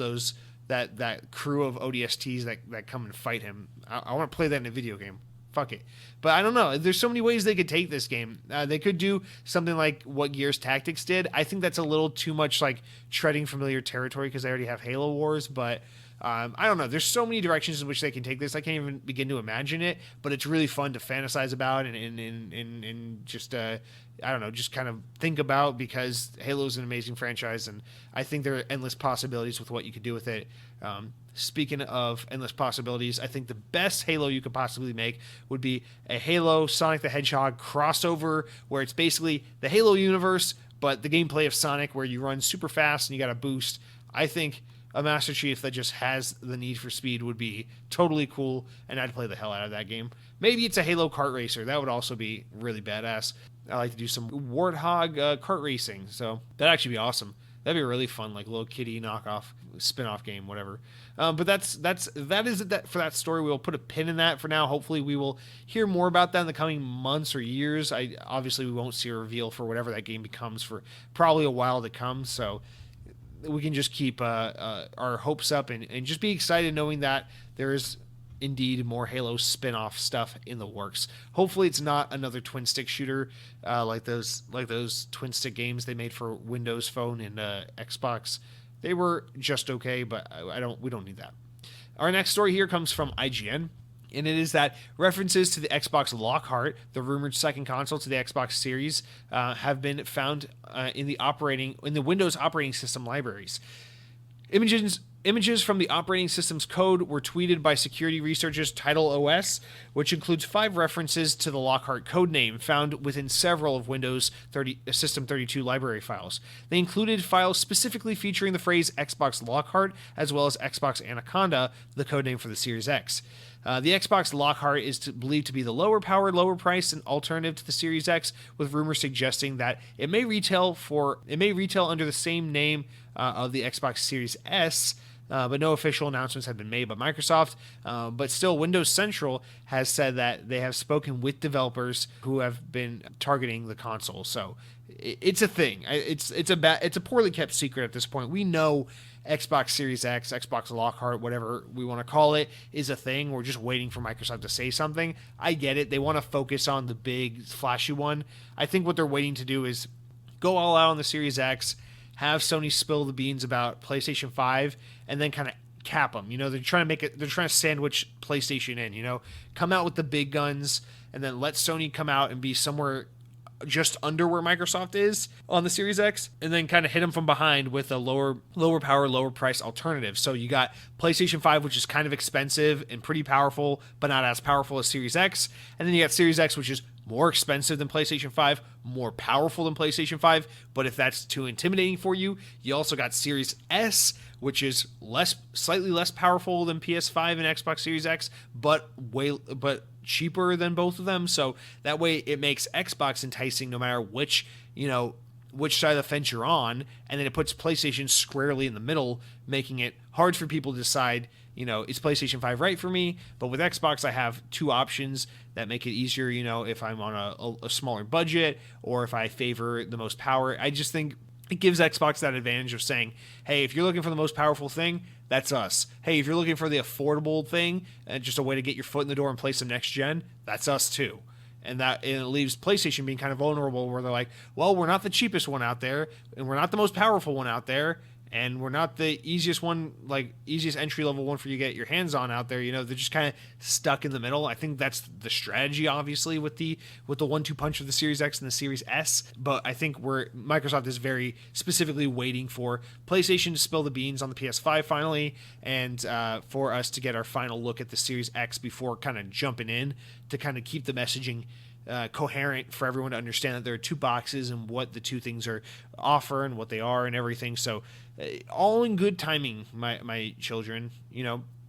that crew of ODSTs that come and fight him. I want to play that in a video game. Fuck it. But I don't know. There's so many ways they could take this game. They could do something like what Gears Tactics did. I think that's a little too much like treading familiar territory because they already have Halo Wars. But I don't know. There's so many directions in which they can take this. I can't even begin to imagine it. But it's really fun to fantasize about and just I don't know, just kind of think about, because Halo's an amazing franchise, and I think there are endless possibilities with what you could do with it. Speaking of endless possibilities, I think the best Halo you could possibly make would be a Halo Sonic the Hedgehog crossover, where it's basically the Halo universe, but the gameplay of Sonic, where you run super fast and you got a boost. I think a Master Chief that just has the need for speed would be totally cool, and I'd play the hell out of that game. Maybe it's a Halo kart racer. That would also be really badass. I like to do some Warthog kart racing, so that'd actually be awesome. That'd be a really fun, like, little kiddie knockoff, spin-off game, whatever. But that is it for that story. We'll put a pin in that for now. Hopefully we will hear more about that in the coming months or years. Obviously we won't see a reveal for whatever that game becomes for probably a while to come, so we can just keep our hopes up and just be excited knowing that there is indeed more Halo spin-off stuff in the works. Hopefully it's not another twin stick shooter like those twin stick games they made for Windows Phone and Xbox. They were just okay, but we don't need that. Our next story here comes from IGN, and it is that references to the Xbox Lockhart, the rumored second console to the Xbox Series, have been found in the Windows operating system libraries. Images from the operating system's code were tweeted by security researchers Title OS, which includes 5 references to the Lockhart codename found within several of Windows System 32 library files. They included files specifically featuring the phrase Xbox Lockhart, as well as Xbox Anaconda, the codename for the Series X. The Xbox Lockhart is believed to be the lower powered, lower priced, and alternative to the Series X, with rumors suggesting that it may retail under the same name of the Xbox Series S. But no official announcements have been made by Microsoft. But still, Windows Central has said that they have spoken with developers who have been targeting the console. So it's a thing. It's a poorly kept secret at this point. We know Xbox Series X, Xbox Lockhart, whatever we want to call it, is a thing. We're just waiting for Microsoft to say something. I get it. They want to focus on the big, flashy one. I think what they're waiting to do is go all out on the Series X, have Sony spill the beans about PlayStation 5, and then kind of cap them. They're trying to sandwich PlayStation in, come out with the big guns, and then let Sony come out and be somewhere just under where Microsoft is on the Series X, and then kind of hit them from behind with a lower power, lower price alternative. So you got PlayStation 5, which is kind of expensive and pretty powerful, but not as powerful as Series X. And then you got Series X, which is more expensive than PlayStation 5, more powerful than PlayStation 5, but if that's too intimidating for you, you also got Series S, which is slightly less powerful than PS5 and Xbox Series X, but cheaper than both of them. So that way it makes Xbox enticing no matter which side of the fence you're on, and then it puts PlayStation squarely in the middle, making it hard for people to decide, is PlayStation 5 right for me? But with Xbox, I have two options that make it easier, if I'm on a smaller budget or if I favor the most power. I just think it gives Xbox that advantage of saying, hey, if you're looking for the most powerful thing, that's us. Hey, if you're looking for the affordable thing and just a way to get your foot in the door and play some next gen, that's us too. And it leaves PlayStation being kind of vulnerable where they're like, well, we're not the cheapest one out there, and we're not the most powerful one out there, and we're not the easiest entry level one for you to get your hands on out there. They're just kind of stuck in the middle. I think that's the strategy, obviously, with the 1-2 punch of the Series X and the Series S. But I think Microsoft is very specifically waiting for PlayStation to spill the beans on the PS5 finally, and for us to get our final look at the Series X before kind of jumping in to kind of keep the messaging coherent for everyone to understand that there are two boxes and what the two things offer and what they are and everything. So all in good timing, my children.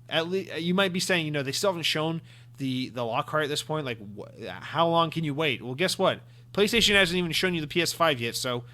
At least you might be saying, they still haven't shown the Lockhart at this point. Like, how long can you wait? Well, guess what? PlayStation hasn't even shown you the PS5 yet. So,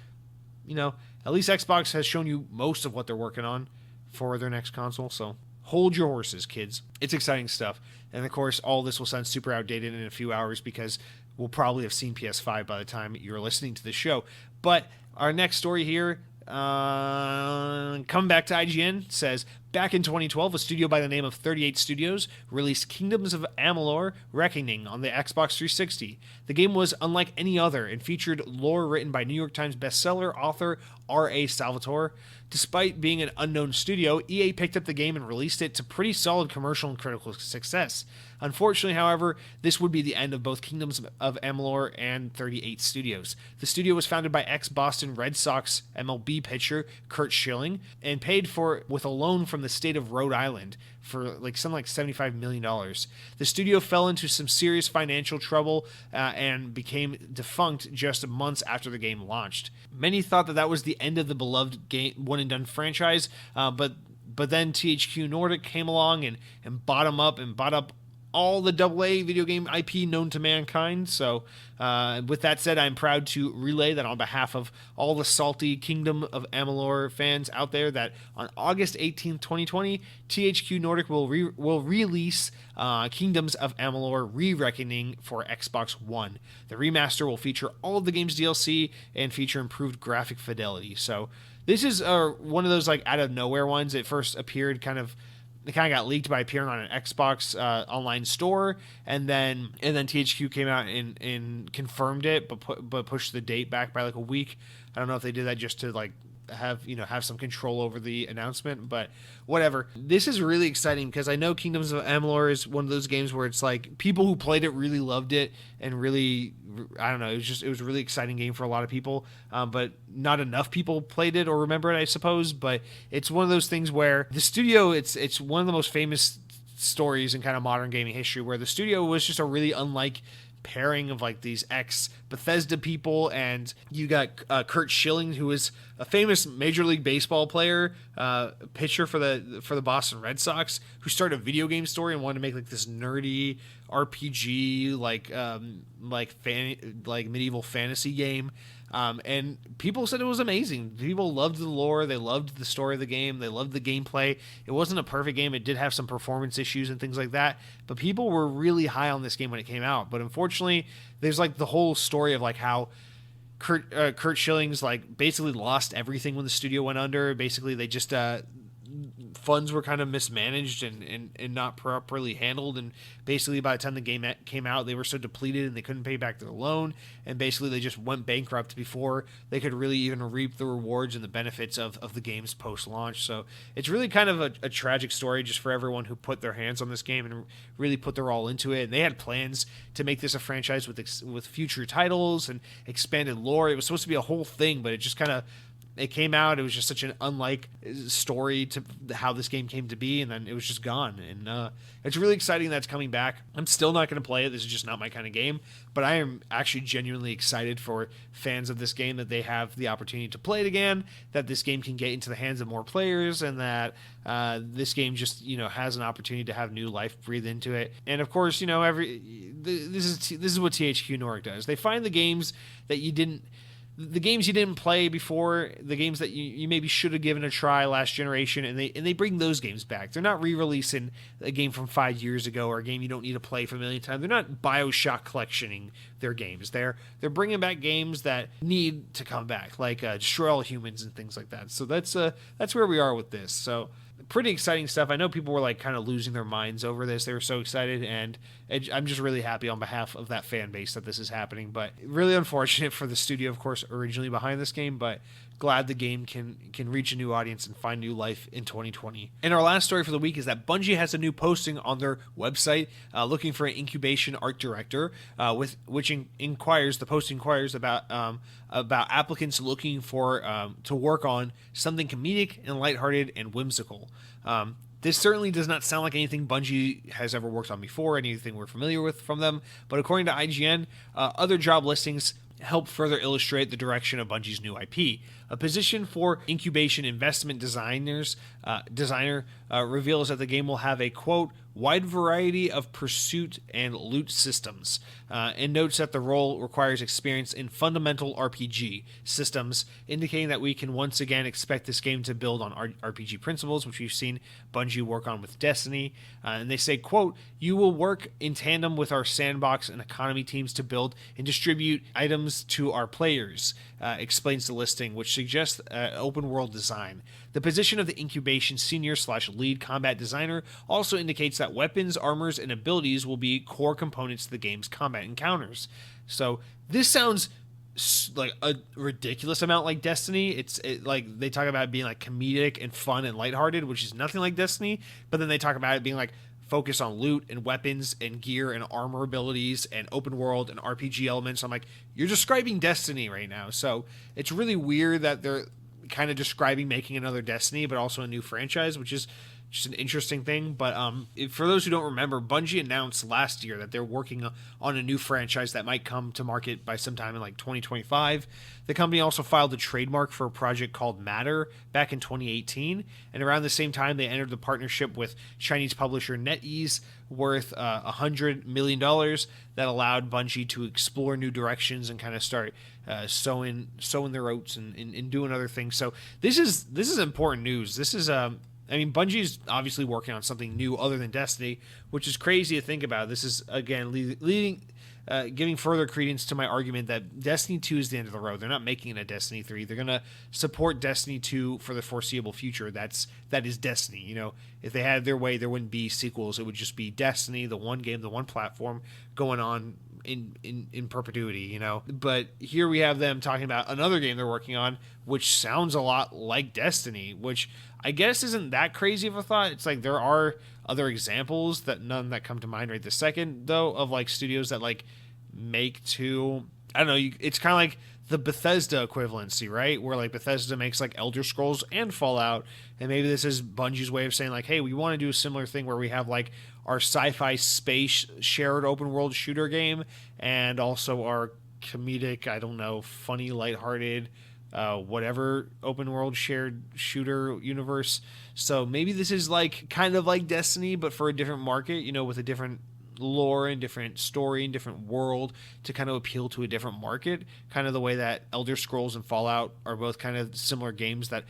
at least Xbox has shown you most of what they're working on for their next console. So hold your horses, kids. It's exciting stuff. And of course, all this will sound super outdated in a few hours because we'll probably have seen PS5 by the time you're listening to this show. But our next story here, coming back to IGN, says, back in 2012, a studio by the name of 38 Studios released Kingdoms of Amalur: Reckoning on the Xbox 360. The game was unlike any other and featured lore written by New York Times bestseller author R.A. Salvatore. Despite being an unknown studio, EA picked up the game and released it to pretty solid commercial and critical success. Unfortunately, however, this would be the end of both Kingdoms of Amalur and 38 Studios. The studio was founded by ex-Boston Red Sox MLB pitcher Curt Schilling and paid for with a loan from the state of Rhode Island for something like $75 million. The studio fell into some serious financial trouble and became defunct just months after the game launched. Many thought that was the end of the beloved game one-and-done franchise, but then THQ Nordic came along and bought up all the AA video game IP known to mankind. So with that said, I'm proud to relay that on behalf of all the salty Kingdom of Amalur fans out there that on August 18th, 2020, THQ Nordic will release Kingdoms of Amalur: Re-Reckoning for Xbox One. The remaster will feature all of the game's DLC and feature improved graphic fidelity. So this is one of those out of nowhere ones. It first appeared it kind of got leaked by appearing on an Xbox online store, and then THQ came out and confirmed it, but pushed the date back by a week. I don't know if they did that just to have some control over the announcement, but whatever. This is really exciting because I know Kingdoms of Amalur is one of those games where it's people who played it really loved it and really, I don't know, it was a really exciting game for a lot of people, but not enough people played it or remember it, I suppose. But it's one of those things where the studio, it's one of the most famous stories in kind of modern gaming history where the studio was just a really unlike pairing of these ex-Bethesda people, and you got Curt Schilling, who is a famous Major League Baseball player, pitcher for the Boston Red Sox, who started a video game story and wanted to make this nerdy RPG medieval fantasy game. And people said it was amazing. People loved the lore. They loved the story of the game. They loved the gameplay. It wasn't a perfect game. It did have some performance issues and things like that. But people were really high on this game when it came out. But unfortunately, there's the whole story of how Curt Schilling's basically lost everything when the studio went under. Basically, they just funds were kind of mismanaged and not properly handled, and basically by the time the game came out, they were so depleted and they couldn't pay back their loan, and basically they just went bankrupt before they could really even reap the rewards and the benefits of the game's post-launch. So it's really kind of a tragic story just for everyone who put their hands on this game and really put their all into it. And they had plans to make this a franchise with future titles and expanded lore. It was supposed to be a whole thing, but it just kind of, it came out, it was just such an unlike story to how this game came to be, and then it was just gone. And it's really exciting that it's coming back. I'm still not going to play it. This is just not my kind of game, but I am actually genuinely excited for fans of this game that they have the opportunity to play it again, that this game can get into the hands of more players, and that this game just, has an opportunity to have new life breathed into it. And of course, this is what THQ Nordic does. They find the games that the games you didn't play before, the games that you maybe should have given a try last generation, and they bring those games back. They're not re-releasing a game from 5 years ago or a game you don't need to play for a million times. They're not BioShock collectioning their games. They're bringing back games that need to come back, like Destroy All Humans and things like that. So that's where we are with this. So pretty exciting stuff. I know people were like kind of losing their minds over this. They were so excited, and I'm just really happy on behalf of that fan base that this is happening. But really unfortunate for the studio, of course, originally behind this game, but glad the game can reach a new audience and find new life in 2020. And our last story for the week is that Bungie has a new posting on their website looking for an incubation art director, which inquires about applicants looking for to work on something comedic and lighthearted and whimsical. This certainly does not sound like anything Bungie has ever worked on before, anything we're familiar with from them, but according to IGN, other job listings help further illustrate the direction of Bungie's new IP. A position for incubation investment designer reveals that the game will have a, quote, wide variety of pursuit and loot systems, and notes that the role requires experience in fundamental RPG systems, indicating that we can once again expect this game to build on RPG principles, which we've seen Bungie work on with Destiny. And they say, quote, you will work in tandem with our sandbox and economy teams to build and distribute items to our players, explains the listing, which suggests open world design. The position of the incubation senior/lead combat designer also indicates that weapons, armors, and abilities will be core components to the game's combat encounters. So this sounds like a ridiculous amount like Destiny. Like they talk about it being like comedic and fun and lighthearted, which is nothing like Destiny. But then they talk about it being like focus on loot and weapons and gear and armor abilities and open world and RPG elements. I'm like, you're describing Destiny right now. So it's really weird that they're kind of describing making another Destiny, but also a new franchise, which is just an interesting thing. But for those who don't remember, Bungie announced last year that they're working on a new franchise that might come to market by sometime in like 2025. The company also filed a trademark for a project called Matter back in 2018, and around the same time they entered the partnership with Chinese publisher NetEase worth $100 million that allowed Bungie to explore new directions and kind of start sowing their oats and doing other things. So this is important news. This is Bungie's obviously working on something new other than Destiny, which is crazy to think about. This is, again, giving further credence to my argument that Destiny 2 is the end of the road. They're not making it a Destiny 3. They're going to support Destiny 2 for the foreseeable future. That is Destiny. If they had their way, there wouldn't be sequels. It would just be Destiny, the one game, the one platform, going on in perpetuity, But here we have them talking about another game they're working on, which sounds a lot like Destiny, which I guess isn't that crazy of a thought. It's like there are other examples, none that come to mind right this second, though, of like studios that like make I don't know, it's kind of like the Bethesda equivalency, right? Where like Bethesda makes like Elder Scrolls and Fallout, and maybe this is Bungie's way of saying like, hey, we want to do a similar thing where we have like our sci-fi space shared open world shooter game and also our comedic, I don't know, funny, lighthearted, whatever open world shared shooter universe. So maybe this is like kind of like Destiny, but for a different market, with a different lore and different story and different world to kind of appeal to a different market, kind of the way that Elder Scrolls and Fallout are both kind of similar games that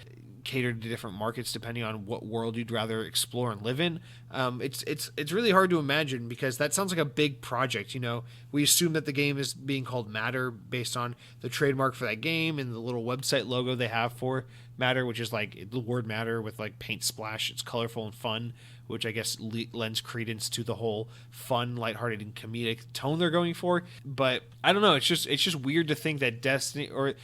cater to different markets depending on what world you'd rather explore and live in. It's really hard to imagine because that sounds like a big project. We assume that the game is being called Matter based on the trademark for that game and the little website logo they have for Matter, which is like the word matter with like paint splash. It's colorful and fun, which I guess lends credence to the whole fun, lighthearted, and comedic tone they're going for. But I don't know. It's just weird to think that Destiny or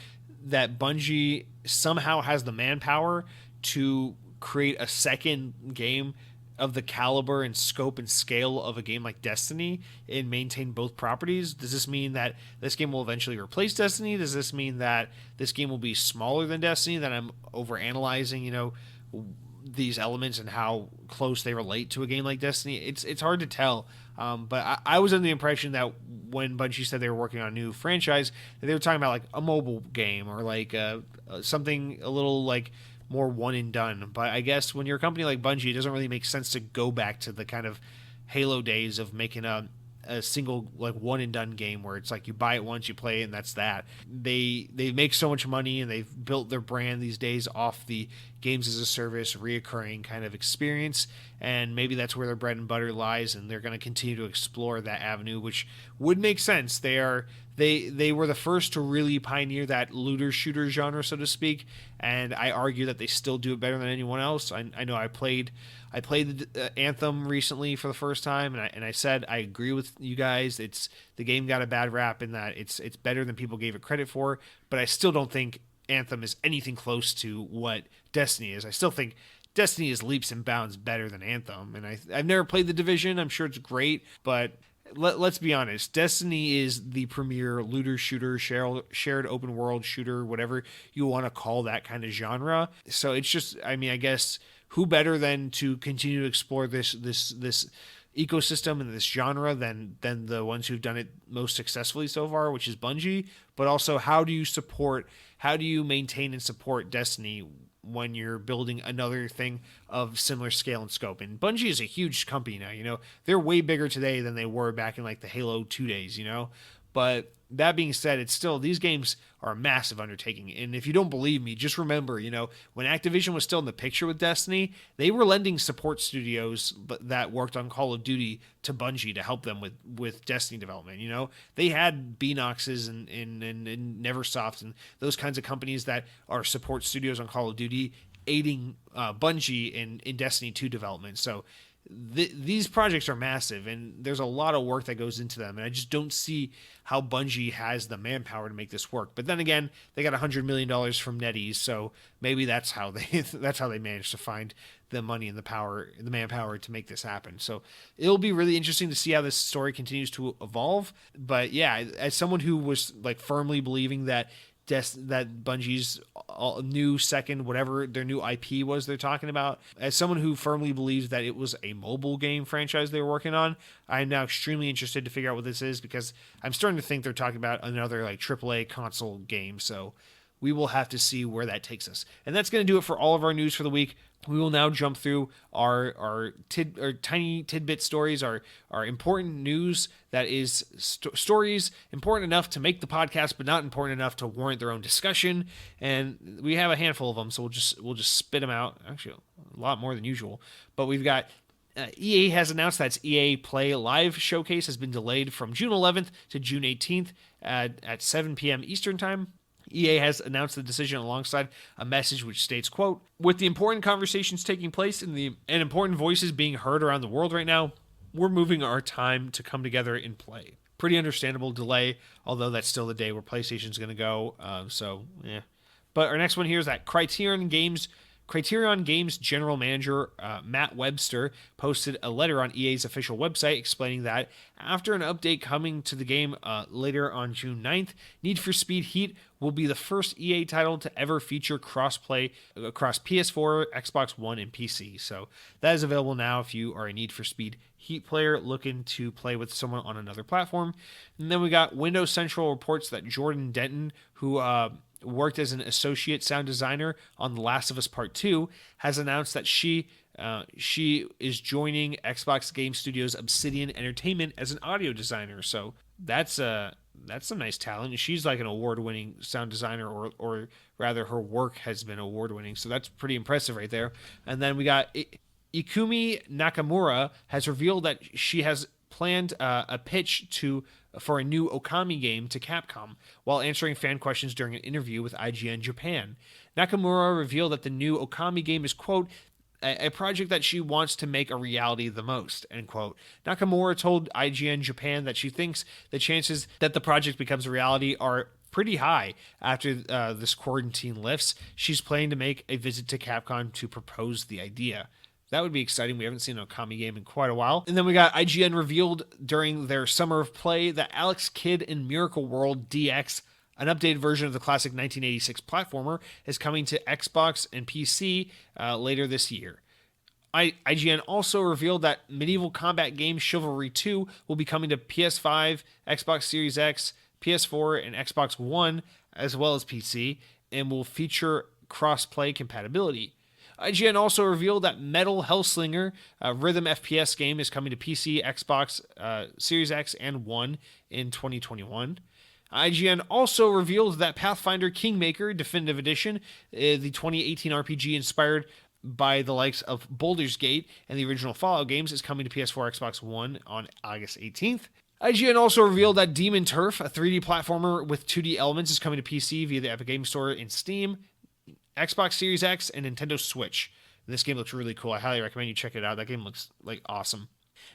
that Bungie somehow has the manpower to create a second game of the caliber and scope and scale of a game like Destiny and maintain both properties. Does this mean that this game will eventually replace Destiny? Does this mean that this game will be smaller than Destiny, that I'm overanalyzing, these elements and how close they relate to a game like Destiny? It's hard to tell. But I was under the impression that when Bungie said they were working on a new franchise, that they were talking about like a mobile game or like something a little like more one and done. But I guess when you're a company like Bungie, it doesn't really make sense to go back to the kind of Halo days of making a single like one and done game where it's like you buy it once, you play it, and that's that. They make so much money and they've built their brand these days off the games as a service, reoccurring kind of experience, and maybe that's where their bread and butter lies, and they're going to continue to explore that avenue, which would make sense. They were the first to really pioneer that looter shooter genre, so to speak, and I argue that they still do it better than anyone else. I know I played the Anthem recently for the first time, and I said I agree with you guys. The game got a bad rap in that it's better than people gave it credit for, but I still don't think Anthem is anything close to what Destiny is. I still think Destiny is leaps and bounds better than Anthem, and I've never played The Division. I'm sure it's great, but let's be honest. Destiny is the premier looter shooter, shared open world shooter, whatever you want to call that kind of genre. So it's just, I guess who better than to continue to explore this ecosystem and this genre than the ones who've done it most successfully so far, which is Bungie. But also, how do you maintain and support Destiny when you're building another thing of similar scale and scope? And Bungie is a huge company now, they're way bigger today than they were back in like the Halo 2 days, but that being said, it's still, these games are a massive undertaking. And if you don't believe me, just remember, when Activision was still in the picture with Destiny, they were lending support studios that worked on Call of Duty to Bungie to help them with Destiny development. They had Beanoxes and Neversoft and those kinds of companies that are support studios on Call of Duty aiding Bungie in Destiny 2 development. So these projects are massive, and there's a lot of work that goes into them, and I just don't see how Bungie has the manpower to make this work. But then again, they got $100 million from NetEase, so maybe that's how they managed to find the money and the manpower to make this happen. So it'll be really interesting to see how this story continues to evolve. But yeah, as someone who was like firmly believing that Bungie's new second, whatever their new IP was they're talking about, as someone who firmly believes that it was a mobile game franchise they were working on, I'm now extremely interested to figure out what this is, because I'm starting to think they're talking about another like AAA console game. So we will have to see where that takes us. And that's going to do it for all of our news for the week. We will now jump through our tiny tidbit stories, our important news that is stories important enough to make the podcast, but not important enough to warrant their own discussion. And we have a handful of them, so we'll just spit them out. Actually, a lot more than usual. But we've got EA has announced that its EA Play Live showcase has been delayed from June 11th to June 18th at 7 p.m. Eastern Time. EA has announced the decision alongside a message which states, quote, "With the important conversations taking place and important voices being heard around the world right now, we're moving our time to come together and play." Pretty understandable delay, although that's still the day where PlayStation's going to go. So, yeah. But our next one here is that Criterion Games general manager Matt Webster posted a letter on EA's official website explaining that after an update coming to the game later on June 9th, Need for Speed Heat will be the first EA title to ever feature crossplay across PS4, Xbox One, and PC. So that is available now if you are a Need for Speed Heat player looking to play with someone on another platform. And then we got Windows Central reports that Jordan Denton, who worked as an associate sound designer on The Last of Us Part 2, has announced that she is joining Xbox Game Studios Obsidian Entertainment as an audio designer. So that's some nice talent. She's like an award-winning sound designer, or rather her work has been award-winning. So that's pretty impressive right there. And then we got Ikumi Nakamura has revealed that she has planned a pitch for a new Okami game to Capcom while answering fan questions during an interview with IGN Japan. Nakamura revealed that the new Okami game is, quote, a project that she wants to make a reality the most, end quote. Nakamura told IGN Japan that she thinks the chances that the project becomes a reality are pretty high after this quarantine lifts. She's planning to make a visit to Capcom to propose the idea. That would be exciting. We haven't seen an Okami game in quite a while. And then we got IGN revealed during their Summer of Play that Alex Kidd in Miracle World DX, an updated version of the classic 1986 platformer, is coming to Xbox and PC later this year. IGN also revealed that medieval combat game Chivalry 2 will be coming to PS5, Xbox Series X, PS4, and Xbox One, as well as PC, and will feature cross-play compatibility. IGN also revealed that Metal Hellslinger, a rhythm FPS game, is coming to PC, Xbox, Series X, and One in 2021. IGN also revealed that Pathfinder Kingmaker Definitive Edition, the 2018 RPG inspired by the likes of Baldur's Gate and the original Fallout games, is coming to PS4, Xbox One on August 18th. IGN also revealed that Demon Turf, a 3D platformer with 2D elements, is coming to PC via the Epic Games Store and Steam, Xbox Series X, and Nintendo Switch. And this game looks really cool. I highly recommend you check it out. That game looks like awesome.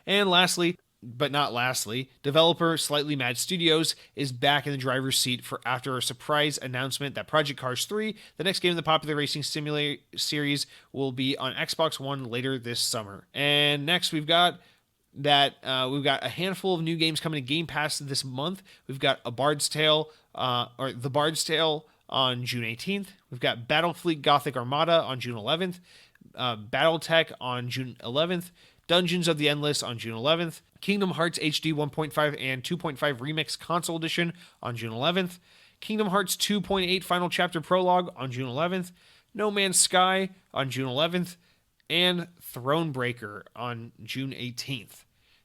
And lastly, but not lastly, developer Slightly Mad Studios is back in the driver's seat after a surprise announcement that Project Cars 3, the next game in the popular racing simulator series, will be on Xbox One later this summer. And next we've got a handful of new games coming to Game Pass this month. We've got The Bard's Tale on June 18th. We've got Battlefleet Gothic Armada on June 11th. Battletech on June 11th. Dungeons of the Endless on June 11th. Kingdom Hearts HD 1.5 and 2.5 Remix Console Edition on June 11th. Kingdom Hearts 2.8 Final Chapter Prologue on June 11th. No Man's Sky on June 11th. And Thronebreaker on June 18th.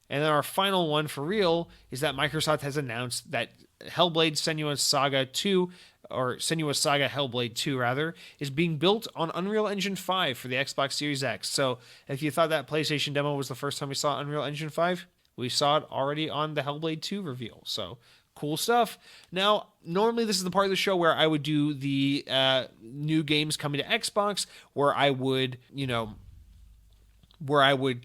And then our final one for real is that Microsoft has announced that Hellblade Senua's Saga 2, or Senua's Saga Hellblade 2 rather, is being built on Unreal Engine 5 for the Xbox Series X. So if you thought that PlayStation demo was the first time we saw Unreal Engine 5, we saw it already on the Hellblade 2 reveal. So cool stuff. Now, normally this is the part of the show where I would do the new games coming to Xbox, where I would,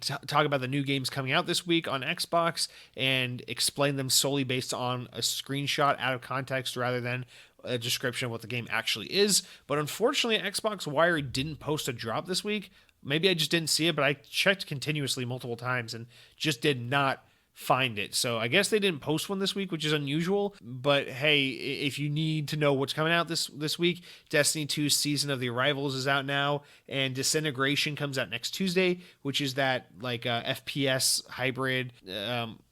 talk about the new games coming out this week on Xbox and explain them solely based on a screenshot out of context rather than a description of what the game actually is. But unfortunately, Xbox Wire didn't post a drop this week. Maybe I just didn't see it, but I checked continuously multiple times and just did not find it. So I guess they didn't post one this week, which is unusual. But hey, if you need to know what's coming out this week, Destiny 2's Season of the Arrivals is out now, and Disintegration comes out next Tuesday, which is that FPS hybrid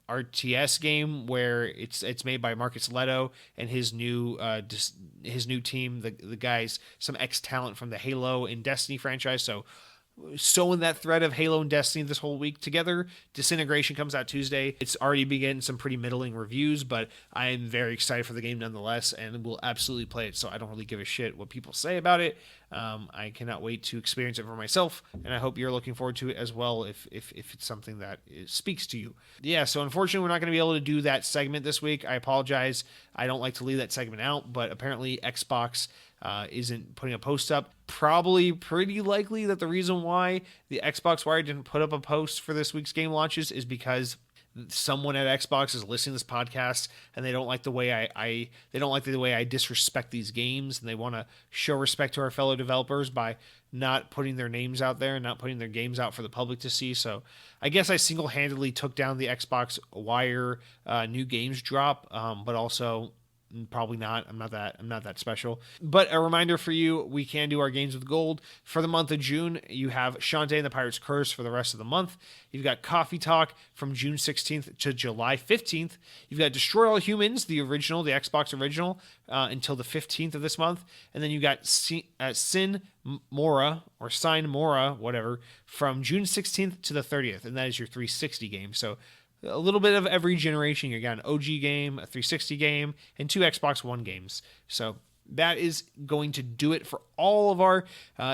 RTS game where it's made by Marcus Leto and his new team, the guys, some ex-talent from the Halo and Destiny franchise. So sewing that thread of Halo and Destiny this whole week together. Disintegration comes out Tuesday. It's already been getting some pretty middling reviews, but I am very excited for the game nonetheless, and will absolutely play it, so I don't really give a shit what people say about it. I cannot wait to experience it for myself, and I hope you're looking forward to it as well if it's something that speaks to you. Yeah, so unfortunately we're not going to be able to do that segment this week. I apologize. I don't like to leave that segment out, but apparently Xbox isn't putting a post up. Probably pretty likely that the reason why the Xbox Wire didn't put up a post for this week's game launches is because someone at Xbox is listening to this podcast and they don't like the way I disrespect these games, and they want to show respect to our fellow developers by not putting their names out there and not putting their games out for the public to see. So I guess I single-handedly took down the Xbox Wire new games drop, but also probably not. I'm not that special. But a reminder for you, we can do our games with gold. For the month of June, you have Shantae and the Pirate's Curse for the rest of the month. You've got Coffee Talk from June 16th to July 15th. You've got Destroy All Humans, the Xbox original, until the 15th of this month. And then you got Sin Mora, or Sign Mora, whatever, from June 16th to the 30th. And that is your 360 game. So a little bit of every generation. You got an OG game, a 360 game, and 2 Xbox One games. So that is going to do it for all of our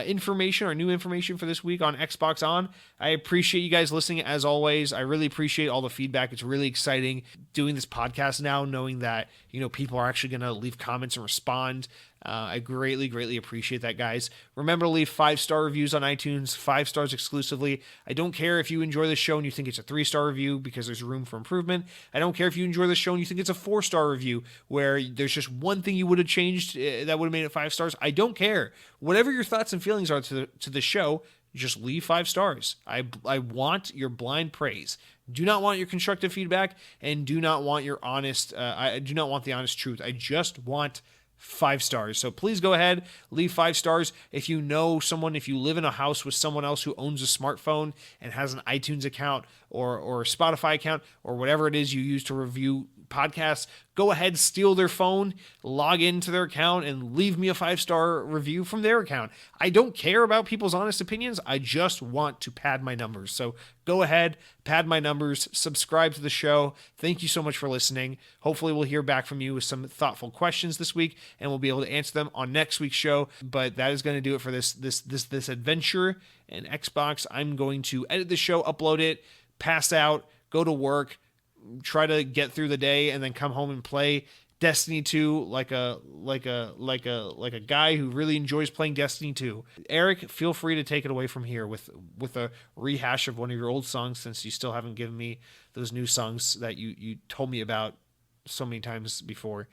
information, our new information for this week on Xbox On. I appreciate you guys listening as always. I really appreciate all the feedback. It's really exciting doing this podcast now, knowing that, people are actually going to leave comments and respond. I greatly, greatly appreciate that, guys. Remember to leave 5-star reviews on iTunes, 5 stars exclusively. I don't care if you enjoy the show and you think it's a 3-star review because there's room for improvement. I don't care if you enjoy the show and you think it's a 4-star review where there's just one thing you would have changed that would have made it 5 stars. I don't care. Whatever your thoughts and feelings are to the show, just leave 5 stars. I want your blind praise. Do not want your constructive feedback, and do not want your honest. I do not want the honest truth. I just want 5 stars. So please go ahead, leave 5 stars. If you know someone, if you live in a house with someone else who owns a smartphone and has an iTunes account or a Spotify account or whatever it is you use to review podcasts, go ahead, steal their phone, log into their account, and leave me a 5-star review from their account. I don't care about people's honest opinions. I just want to pad my numbers. So go ahead, pad my numbers, subscribe to the show. Thank you so much for listening. Hopefully we'll hear back from you with some thoughtful questions this week, and we'll be able to answer them on next week's show. But that is going to do it for this adventure in Xbox. I'm going to edit the show, upload it, pass out, go to work, try to get through the day, and then come home and play Destiny 2 like a guy who really enjoys playing Destiny 2. Eric, feel free to take it away from here with a rehash of one of your old songs, since you still haven't given me those new songs that you told me about so many times before.